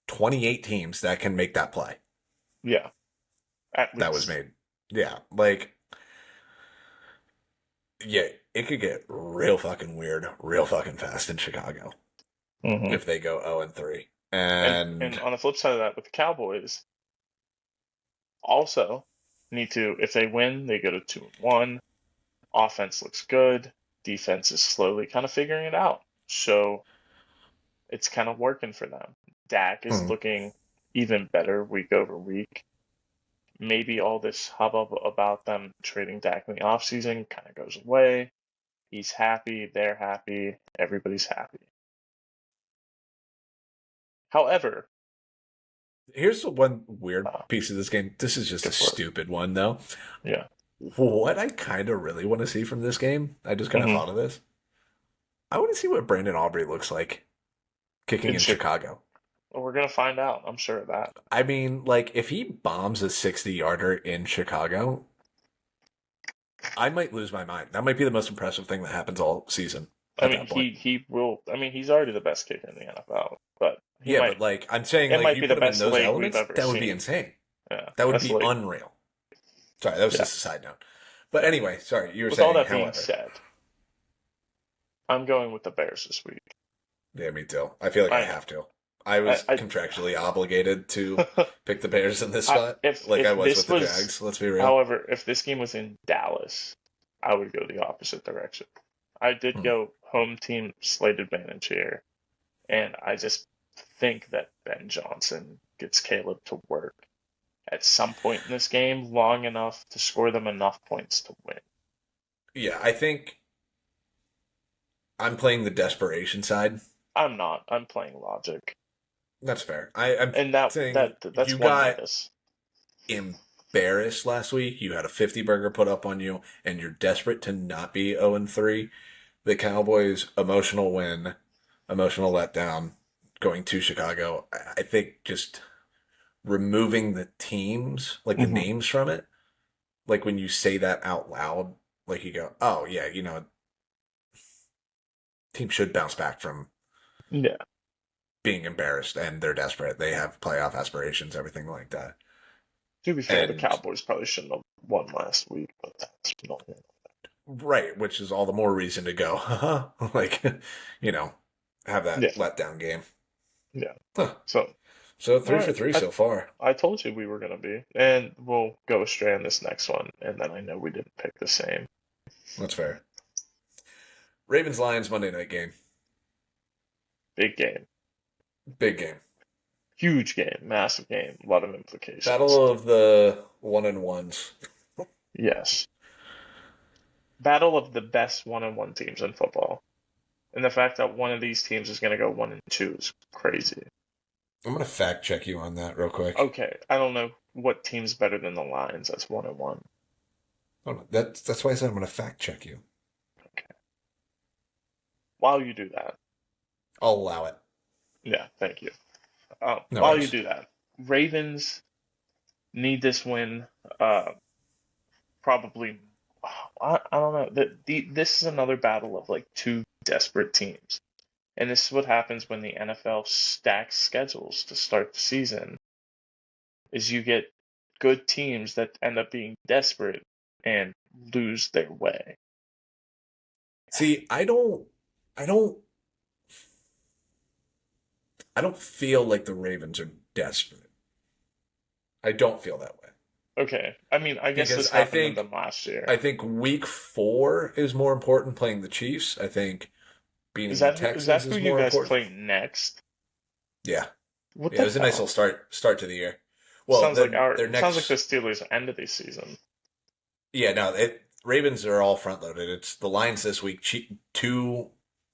28 teams that can make that play Yeah, at that was least. made. Yeah, like, yeah, it could get real fucking weird, real fucking fast in Chicago Hmm. if they go 0-3. And And on the flip side of that, with the Cowboys, also need to if they win, they go to 2-1. Offense looks good. Defense is slowly kind of figuring it out. So it's kind of working for them. Dak is hmm, looking even better week over week. Maybe all this hubbub about them trading Dak in the offseason kind of goes away. He's happy, they're happy, everybody's happy. However, here's the one weird uh, piece of this game. This is just go a for it. stupid one, though. Yeah. What I kind of really want to see from this game, I just kind of Hmm. thought of this. I want to see what Brandon Aubrey looks like kicking In in Chicago. Chicago. Well, we're gonna find out. I'm sure of that. I mean, like, if he bombs a 60-yarder in Chicago, I might lose my mind. That might be the most impressive thing that happens all season I at mean, that point. he will. I mean, he's already the best kicker in the NFL, but he Yeah, but might. like I'm saying, It like might you be the put him in best those leg we've elements, ever that would be seen. insane. Yeah, That would best be leg. unreal. Sorry, that was Yeah, just a side note. But yeah. anyway, sorry, you were With all saying, that being however. said, I'm going with the Bears this week. Yeah, me too. I feel like I I know. have to. I was I contractually obligated to pick the Bears in this I spot, like I if was with this the was, Jags. Let's be real. however, if this game was in Dallas, I would go the opposite direction. I did Hmm. go home team slight advantage here, and I just think that Ben Johnson gets Caleb to work at some point in this game long enough to score them enough points to win. Yeah, I think I'm playing the desperation side. I'm not. I'm playing logic, That's fair. I'm and that saying that that's you one got minus. embarrassed last week. You had a 50 burger put up on you, and you're desperate to not be 0-3. The Cowboys' emotional win, emotional letdown, going to Chicago. I think just removing the teams, like the Hmm. names from it, like when you say that out loud, like you go, oh yeah, team should bounce back from Yeah. being embarrassed, and they're desperate. They have playoff aspirations, everything like that. To be fair, the And Cowboys probably shouldn't have won last week, but that's not here. right, which is all the more reason to go, like, you know, have Yeah, that letdown game. yeah. Huh. So, So all three for right, three so far. I told you we were gonna be, and we'll go astray on this next one, and then I know we didn't pick the same. That's fair. Ravens Lions Monday night game. Big game, Big game. huge game, massive game, a lot of implications. Battle of the one and ones. Yes, battle of the best one-on-one teams in football, and the fact that one of these teams is gonna go 1-2 is crazy. I'm gonna fact check you on that real quick. Okay, I don't know what team's better than the Lions. That's 1-1. Hold on. That's why I said I'm gonna fact check you. Okay. While you do that, I'll allow it. yeah, thank you. No While you worries. do that, Ravens need this win. Uh, probably. I don't know. This is another battle of like two desperate teams, and this is what happens when the NFL stacks schedules to start the season. Is you get good teams that end up being desperate and lose their way. See, I don't, I don't feel like the Ravens are desperate. I don't feel that way Okay, I mean, I guess because this I happened to think them last year. I think week 4 is more important playing the Chiefs. I think Is beating the that Texans who is you more guys important. play next? Yeah, What yeah, it the was a nice little hell? start to the year. Well, their Sounds like the next, Steelers end of the season. yeah, no, Ravens are all front loaded. It's the Lions this week, two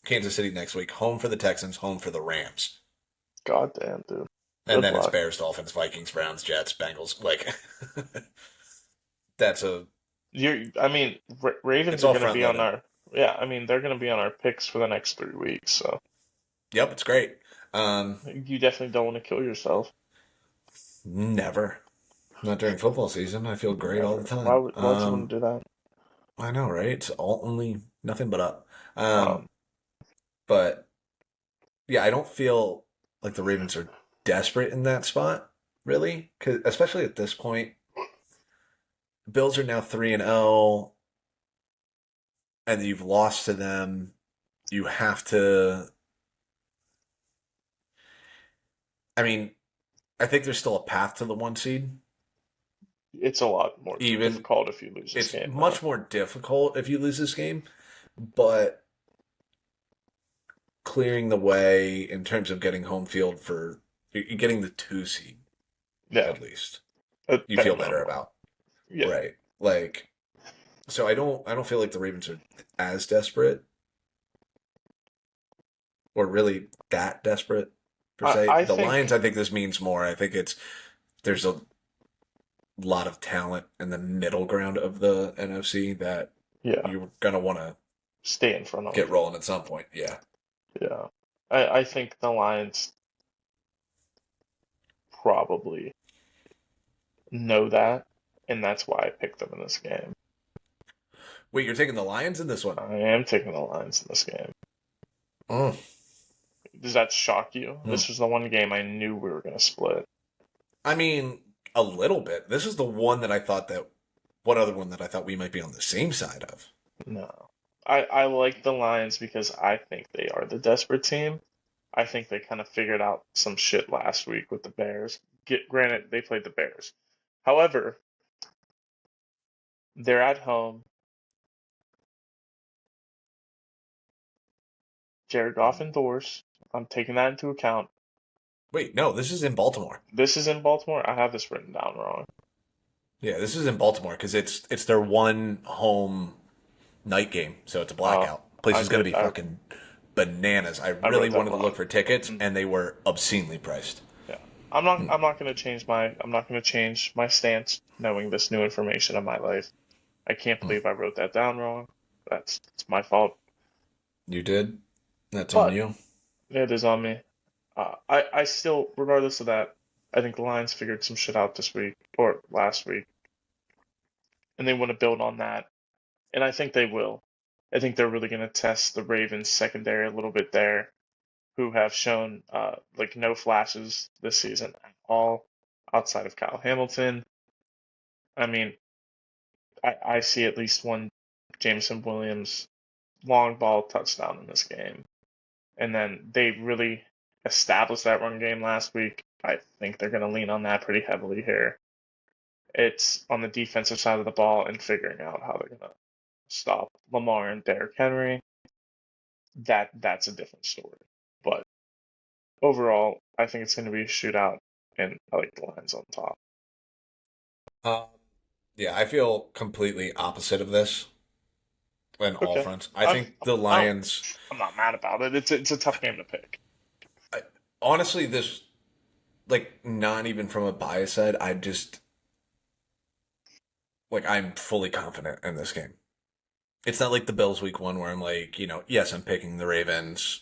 Kansas City next week, home for the Texans, home for the Rams, God damn, dude. and Good then it's luck. Bears, Dolphins, Vikings, Browns, Jets, Bengals. Like that's a I mean, Ravens it's are all going to front be on loaded. our, yeah, I mean, they're going to be on our picks for the next 3 weeks. So Yep, it's great. you definitely don't want to kill yourself. Never. Not during football season. I feel great all the Never. time. Why would you want to do that? I know, right? It's all only nothing but up. Um, But yeah, I don't feel like the Ravens are desperate in that spot, really, 'cause especially at this point, Bills are now 3-0, and you've lost to them. You have to. I mean, I think there's still a path to the 1 seed. it's a lot more Even difficult if you lose this it's game, though. much more difficult if you lose this game, but clearing the way in terms of getting home field for you're getting the 2 seed Yeah, at least. at You bare feel better minimum. about, Yeah. right? Like so I don't feel like the Ravens are as desperate or really that desperate per se. I The Lions, think, I think this means more. I think there's a lot of talent in the middle ground of the NFC that yeah, you're gonna want to stay in front of. get rolling at some point. Yeah. Yeah. I think the Lions probably know that, and that's why I picked them in this game. Wait, you're taking the Lions in this one? I am taking the Lions in this game. Mm. Does that shock you? Mm. This was the one game I knew we were going to split. I mean, a little bit. This is the one that I thought that. What other one that I thought we might be on the same side of? No. I like the Lions because I think they are the desperate team. I think they kind of figured out some shit last week with the Bears. Granted, they played the Bears. However, they're at home. Jared Goff indoors. I'm taking that into account. Wait, no, this is in Baltimore. This is in Baltimore. I have this written down wrong. Yeah, this is in Baltimore because it's their one home night game, so it's a Oh, blackout. Place I is gonna did. be fucking bananas. I I really wrote that wanted to look wrong. for tickets, Mm, and they were obscenely priced. yeah. I'm not gonna change my stance knowing this new information in my life. I can't Mm. believe I wrote that down wrong. It's my fault. You did? That's on But you. it is on me. I still, regardless of that, I think the Lions figured some shit out this week or last week, and they want to build on that. And I think they will. I think they're really going to test the Ravens secondary a little bit there, who have shown like no flashes this season at all outside of Kyle Hamilton. I mean, I see at least one Jameson Williams long ball touchdown in this game. And then they really established that run game last week. I think they're going to lean on that pretty heavily here. It's on the defensive side of the ball and figuring out how they're going to stop Lamar and Derrick Henry. That's a different story. But overall, I think it's going to be a shootout, and I like the Lions on top. Um, yeah, I feel completely opposite of this on all Okay, fronts. I I'm think the I Lions. I'm not mad about it. It's a tough game to pick. I, honestly, this like not even from a bias side. I just like I'm fully confident in this game. It's not like the Bills week one where I'm like, yes, I'm picking the Ravens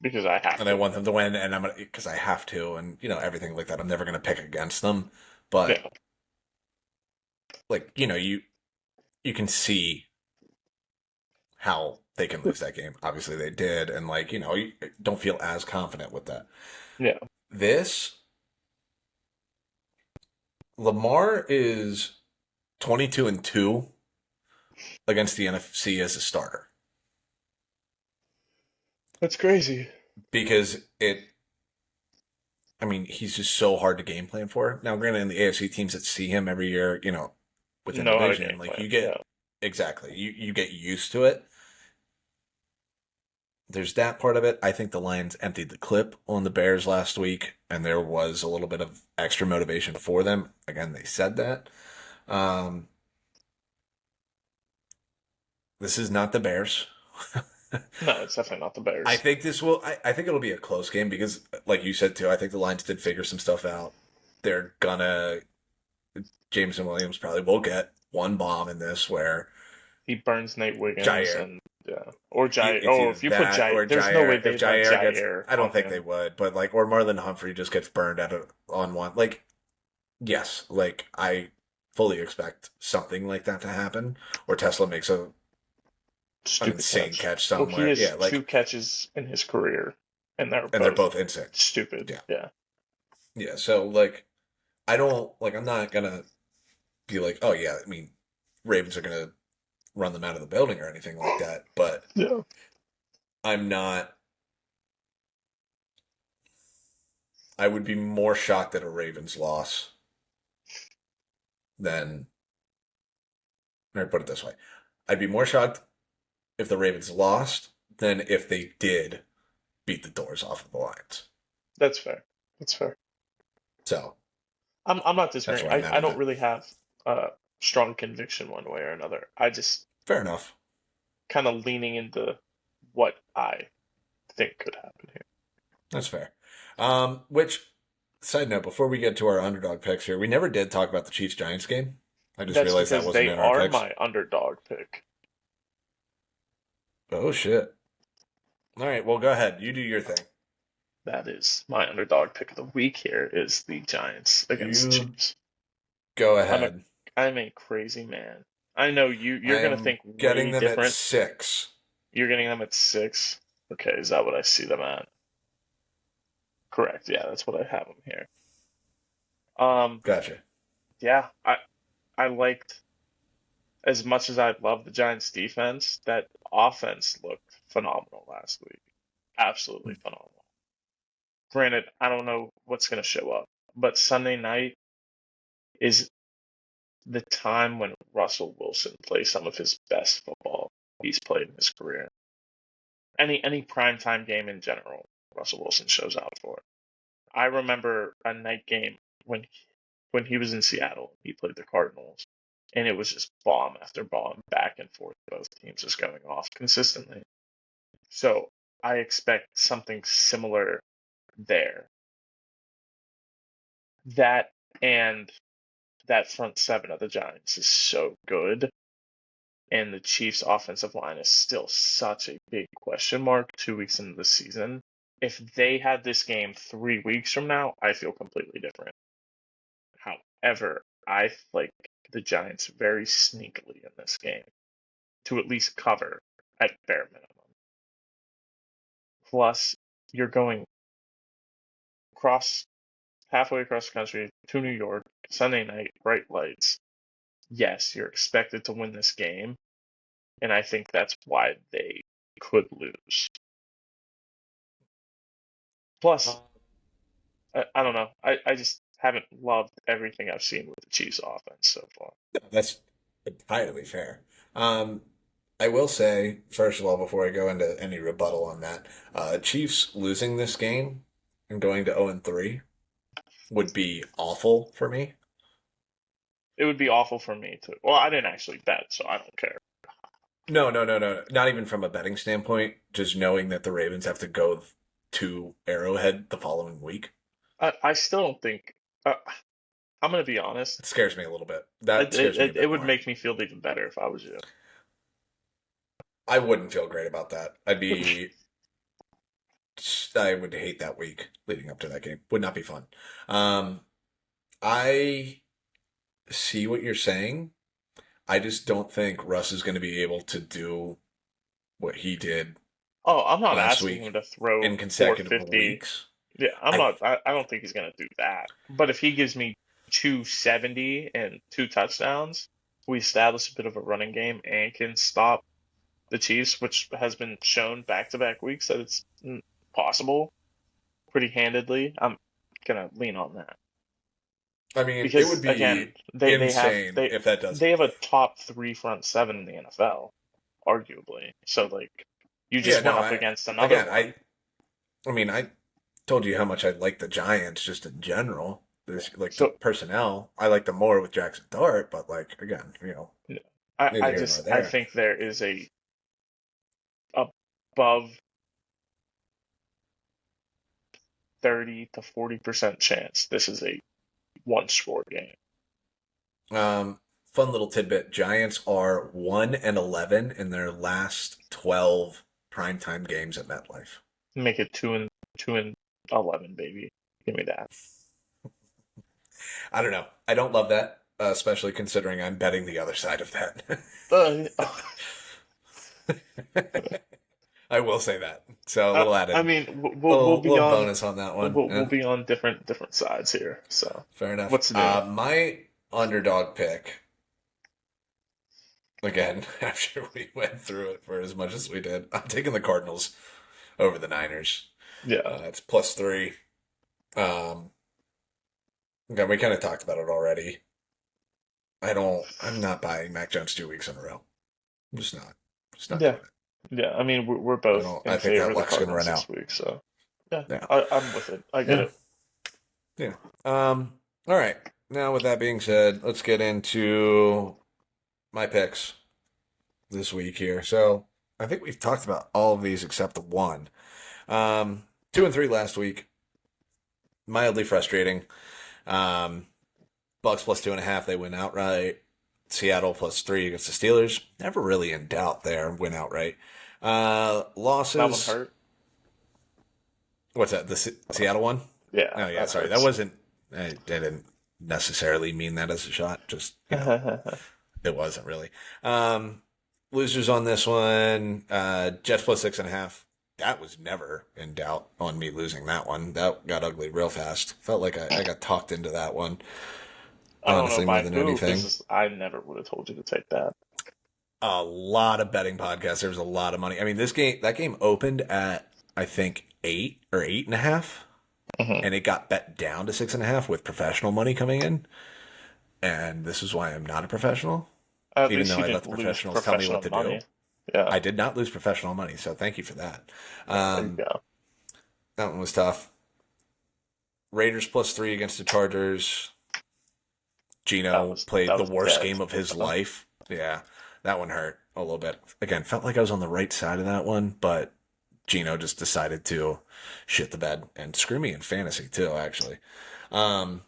Because I have and I to. want them to win and I'm gonna because I have to and everything like that. I'm never gonna pick against them, but Yeah, like you can see how they can lose that game. Obviously they did, and like you don't feel as confident with that. yeah. This Lamar is 22-2 against the NFC as a starter That's crazy. because I mean, he's just so hard to game plan for. Now, granted, in the AFC teams that see him every year, within Know how to division, game like plan. you get Yeah. exactly, you get used to it. There's that part of it. I think the Lions emptied the clip on the Bears last week, and there was a little bit of extra motivation for them. Again, they said that. Um, this is not the Bears. No, it's definitely not the I Bears. think this will. I think it'll be a close game because, like you said too, I think the Lions did figure some stuff out. They're gonna Jameson Williams probably will get one bomb in this where He burns Nate Wiggins Jair. and yeah, or Jair. It's Oh, either if you put that Jair, or there's no way Jair. If they'd let Jair gets, Jair I don't on think they him. would, but like, or Marlon Humphrey just gets burned on one. Like, yes, like I fully expect something like that to happen, or Tesla makes an Stupid insane catch. catch Well, he somewhere. has Yeah, two like, catches in his career, and they're and they're both both insane. stupid. Yeah, Yeah. yeah. So like, I don't like. I'm not gonna be like, oh yeah. I mean, Ravens are gonna run them out of the building or anything like that, but Yeah. I'm not. I would be more shocked at a Ravens loss than, or put it this way, I'd be more shocked if the Ravens lost than if they did beat the doors off of the Lions. That's fair. That's fair. So I'm not that's disagreeing. where I'm at I on don't that. really have strong conviction one way or another. I just Fair enough. kind of leaning into what I think could happen here. That's fair. Which, side note, before we get to our underdog picks here, we never did talk about the Chiefs Giants game. I just That's realized that because wasn't they in our are picks. my underdog pick. Oh, shit. All right, well, go ahead. You do your thing. That is my underdog pick of the week here is the Giants against the You Chiefs. go I'm a ahead. I'm a crazy man. I know I you're gonna am think getting way them at different. 6. You're getting them at 6. Okay, is that what I see them at? Correct. Yeah, that's what I have them here. Um, Gotcha. yeah, I liked as much as I love the Giants defense, that offense looked phenomenal last week. Absolutely phenomenal. Granted, I don't know what's going to show up, but Sunday night is the time when Russell Wilson plays some of his best football he's played in his career. Any primetime game in general, Russell Wilson shows out for it. I remember a night game when he was in Seattle. He played the Cardinals, and it was just bomb after bomb, back and forth. Both teams just going off consistently. So I expect something similar there. That and that front seven of the Giants is so good, and the Chiefs' offensive line is still such a big question mark 2 weeks into the season. If they had this game 3 weeks from now, I feel completely different. However, I like the Giants very sneakily in this game to at least cover at bare minimum. Plus, you're going across halfway across the country to New York, Sunday night, bright lights. Yes, you're expected to win this game, and I think that's why they could lose. Plus, I don't know. I just haven't loved everything I've seen with the Chiefs offense so far. That's entirely fair. Um, I will say, first of all, before I go into any rebuttal on that, Chiefs losing this game and going to 0-3 would be awful for me. It would be awful for me to. Well, I didn't actually bet, so I don't care. No, no, no, no. Not even from a betting standpoint, just knowing that the Ravens have to go to Arrowhead the following week. I still don't think. I'm gonna be honest. It scares me a little bit. That It, scares me a it bit would more. make me feel even better if I was you. I wouldn't feel great about that. I would hate that week leading up to that game. Would not be fun. Um, I see what you're saying. I just don't think Russ is going to be able to do what he did Oh, I'm not last asking him week to throw in consecutive 450. weeks. Yeah, I'm I not. I don't think he's gonna do that. But if he gives me 270 and 2 touchdowns, we establish a bit of a running game and can stop the Chiefs, which has been shown back-to-back weeks that it's possible pretty handedly. I'm gonna lean on that I mean, it because would again, be they have insane if that does. they have a top three front seven in the NFL, arguably. So like, you Yeah, just no, went up I against another again, one. I mean, I told you how much I like the Giants just in general. There's like the So personnel. I like them more with Jackson Dart, but like again, yeah, neither here nor I there. think there is a above 30 to 40% chance this is a one score game. Um, Fun little tidbit: Giants are 1-11 in their last 12 primetime games at MetLife. Make it 2-11, baby. Give me that. I don't know. I don't love that, especially considering I'm betting the other side of that. Uh, I will say that. So a little I added, mean, we'll be little on bonus on that one. we'll Yeah, be on different sides here. So fair enough. what's new? My underdog pick again. After we went through it for as much as we did, I'm taking the Cardinals over the Niners. Yeah, It's +3. Um, again, we kind of talked about it already. I'm not buying Mac Jones 2 weeks in a row. I'm just not. Just not yeah, doing it. yeah. I mean, we're both I in think favor that of the luck's gonna Cardinals run this out. week. So yeah, Yeah. I'm with it. I get Yeah. it. Yeah. All right. Now, with that being said, let's get into my picks this week here. So, I think we've talked about all of these except the one. 2-3 last week. Mildly frustrating. Um, Bucks +2.5. They win outright. Seattle +3 against the Steelers. Never really in doubt there. Win outright. That one Losses. hurt. What's that? The Seattle one? Yeah, Oh yeah, that sorry. That hurts. wasn't. I didn't necessarily mean that as a shot. Just It wasn't really. Um, Losers on this one. Jets plus 6.5. That was never in doubt on me losing that one. That got ugly real fast. Felt like I got talked into that one, I don't know honestly, more by than who, anything. because I never would have told you to take that. A lot of betting podcasts. There was a lot of money. I mean, that game opened at, I think, 8 or 8.5, Hmm. and it got bet down to 6.5 with professional money coming in. And this is why I'm not a professional, At even least though you I let didn't the lose professionals tell me what professional to do. money. Yeah, I did not lose professional money, so thank you for that. there you Um, go. that one was tough. Raiders plus 3 against the Chargers. Gino played That the was worst dead. game of his life. Yeah, that one hurt a little bit. Again, felt like I was on the right side of that one, but Gino just decided to shit the bed and screw me in fantasy too, actually. Um,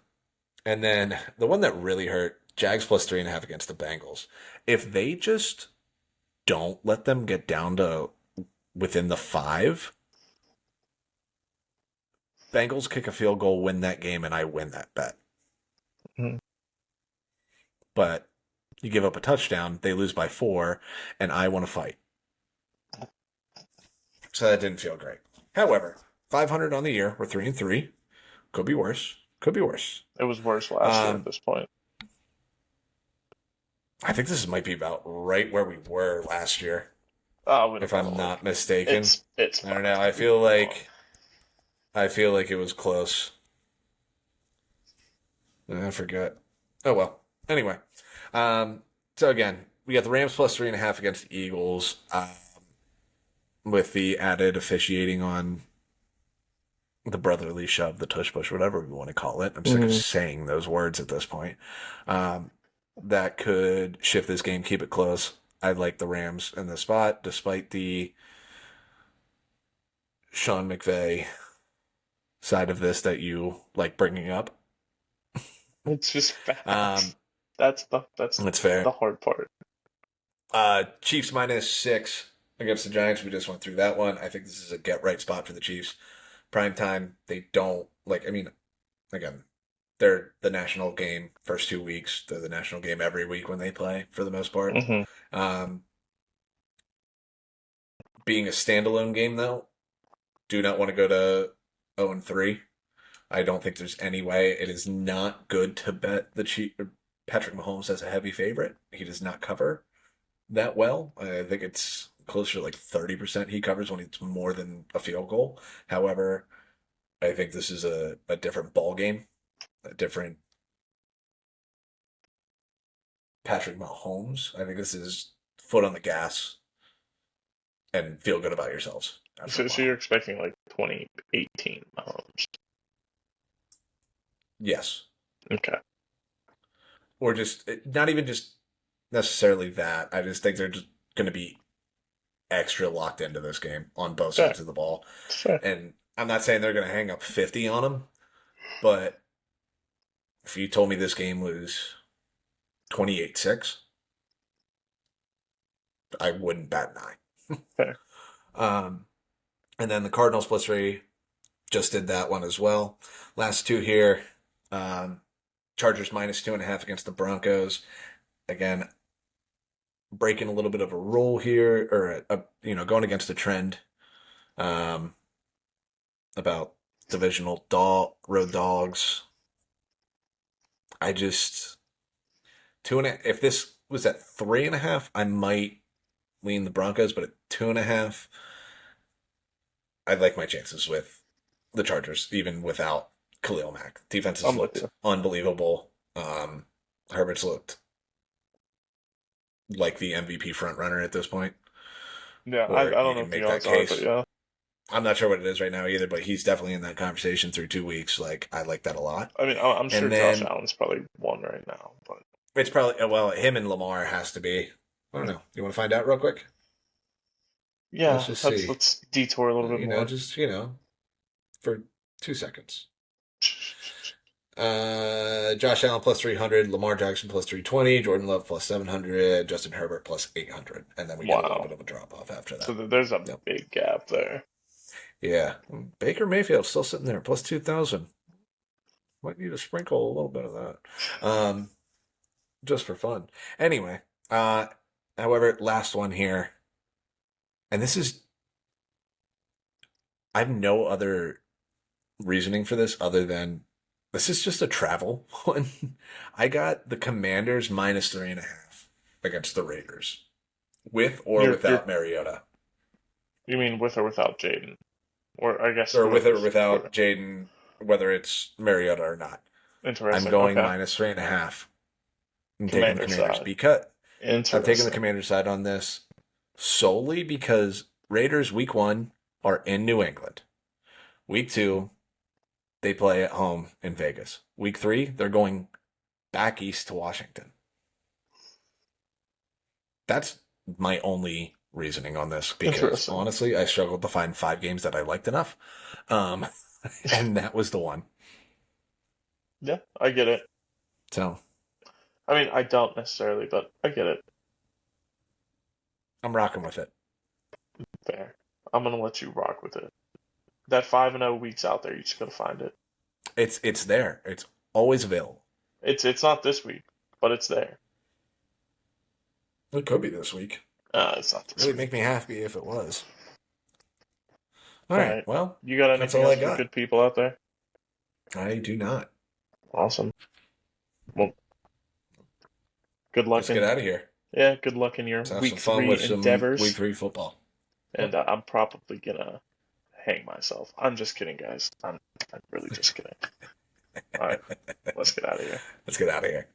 and then the one that really hurt, Jags plus 3.5 against the Bengals. If they just don't let them get down to within the 5, Bengals kick a field goal, win that game, and I win that bet. Mhm. But you give up a touchdown, they lose by 4, and I want to fight. So that didn't feel great. However, 500 on the year. We're 3-3. Could be worse. Could be worse. It was worse last year at Um, this point. I think this might be about right where we were last year, Oh, we don't if gotta I'm look. not mistaken. It's I don't fine. know. We can move on. I feel like it was close. I forget. Oh well. Anyway, um, so again, we got the Rams plus 3.5 against the Eagles, with the added officiating on the brotherly shove, the tush push, whatever we want to call it. I'm sick of Hmm. saying those words at this point. Um, that could shift this game, keep it close. I like the Rams in the spot, despite the Sean McVay side of this that you like bringing up. It's just Um, facts. That's that's the fair. hard part. Chiefs minus 6 against the Giants. We just went through that one. I think this is a get right spot for the Chiefs. Prime time. They don't like. I mean, again, they're the national game first 2 weeks. They're the national game every week when they play for the most part. Hmm. Um, Being a standalone game though, do not want to go to 0-3. I don't think there's any way. It is not good to bet the Chief Patrick Mahomes as a heavy favorite. He does not cover that well. I think it's closer to like 30% he covers when it's more than a field goal. However, I think this is a different ball game, a different Patrick Mahomes. I think this is foot on the gas and feel good about yourselves after a So while. you're expecting like 2018 Mahomes. Yes. Okay. Or just not even just necessarily that. I just think they're just going to be extra locked into this game on both Fair. sides of the ball. Fair. And I'm not saying they're going to hang up 50 on them, but if you told me this game was 28-6, I wouldn't bat an eye. Fair. And then the Cardinals plus 3 just did that one as well. Last two here. Um, Chargers minus 2.5 against the Broncos. Again, breaking a little bit of a rule here, or going against the trend, um, about divisional road dogs. I just two and a, if this was at 3.5, I might lean the Broncos, but at 2.5, I'd like my chances with the Chargers, even without Khalil Mack. Defense has I'm with looked you. unbelievable. Herbert's looked like the MVP front runner at this point, Yeah, I where don't you know can what the make that odds are, but case. yeah. I'm not sure what it is right now either, but he's definitely in that conversation through 2 weeks. Like, I like that a lot. I mean, I'm sure And Josh then Allen's probably one right now, but it's probably, well, him and Lamar has to be. I don't know. You want to find out real quick? Let's yeah, just let's see. let's detour a little bit more. Just, for 2 seconds. Josh Allen plus 300, Lamar Jackson plus 320, Jordan Love plus 700, Justin Herbert plus 800. And then we get a little Wow. bit of a drop off after So that. there's a Yep. big gap there. Yeah. Baker Mayfield still sitting there plus 2,000. Might need to sprinkle a little bit of that. just for fun. Anyway, uh, however, last one here, and this is I have no other reasoning for this other than this is just a travel one. I got the Commanders minus 3.5 against the Raiders, with or You're without Mariota, you mean with or without Jaden, or I guess or with or whoever's without quarterback. Jaden, whether it's Mariota or not. I'm Interesting. going Okay, minus 3.5. I'm taking the Commander Commanders side. because I'm taking the Interesting. Commanders side on this solely because Raiders week 1 are in New England. Week 2, they play at home in Vegas. Week 3, they're going back east to Washington. That's my only reasoning on this because Interesting. honestly, I struggled to find 5 games that I liked enough. Um, and that was the one. Yeah, I get it. So I mean, I don't necessarily, but I get it. I'm rocking with it. Fair. I'm gonna let you rock with it. That 5-0 week's out there. You just gotta find it. It's there. It's always available. It's not this week, but it's there. It could be this week. It's not this Really week. make me happy if it was. All All right. right. Well, You got that's anything all I else for got. good people out there? I do not. Awesome. Well, good luck Let's get in out of here. yeah, good luck in your Let's have week some fun three with some week endeavors. 3 football. And I'm probably gonna hang myself. I'm just kidding, guys. I'm really just kidding. All right, let's get out of here. Let's get out of here.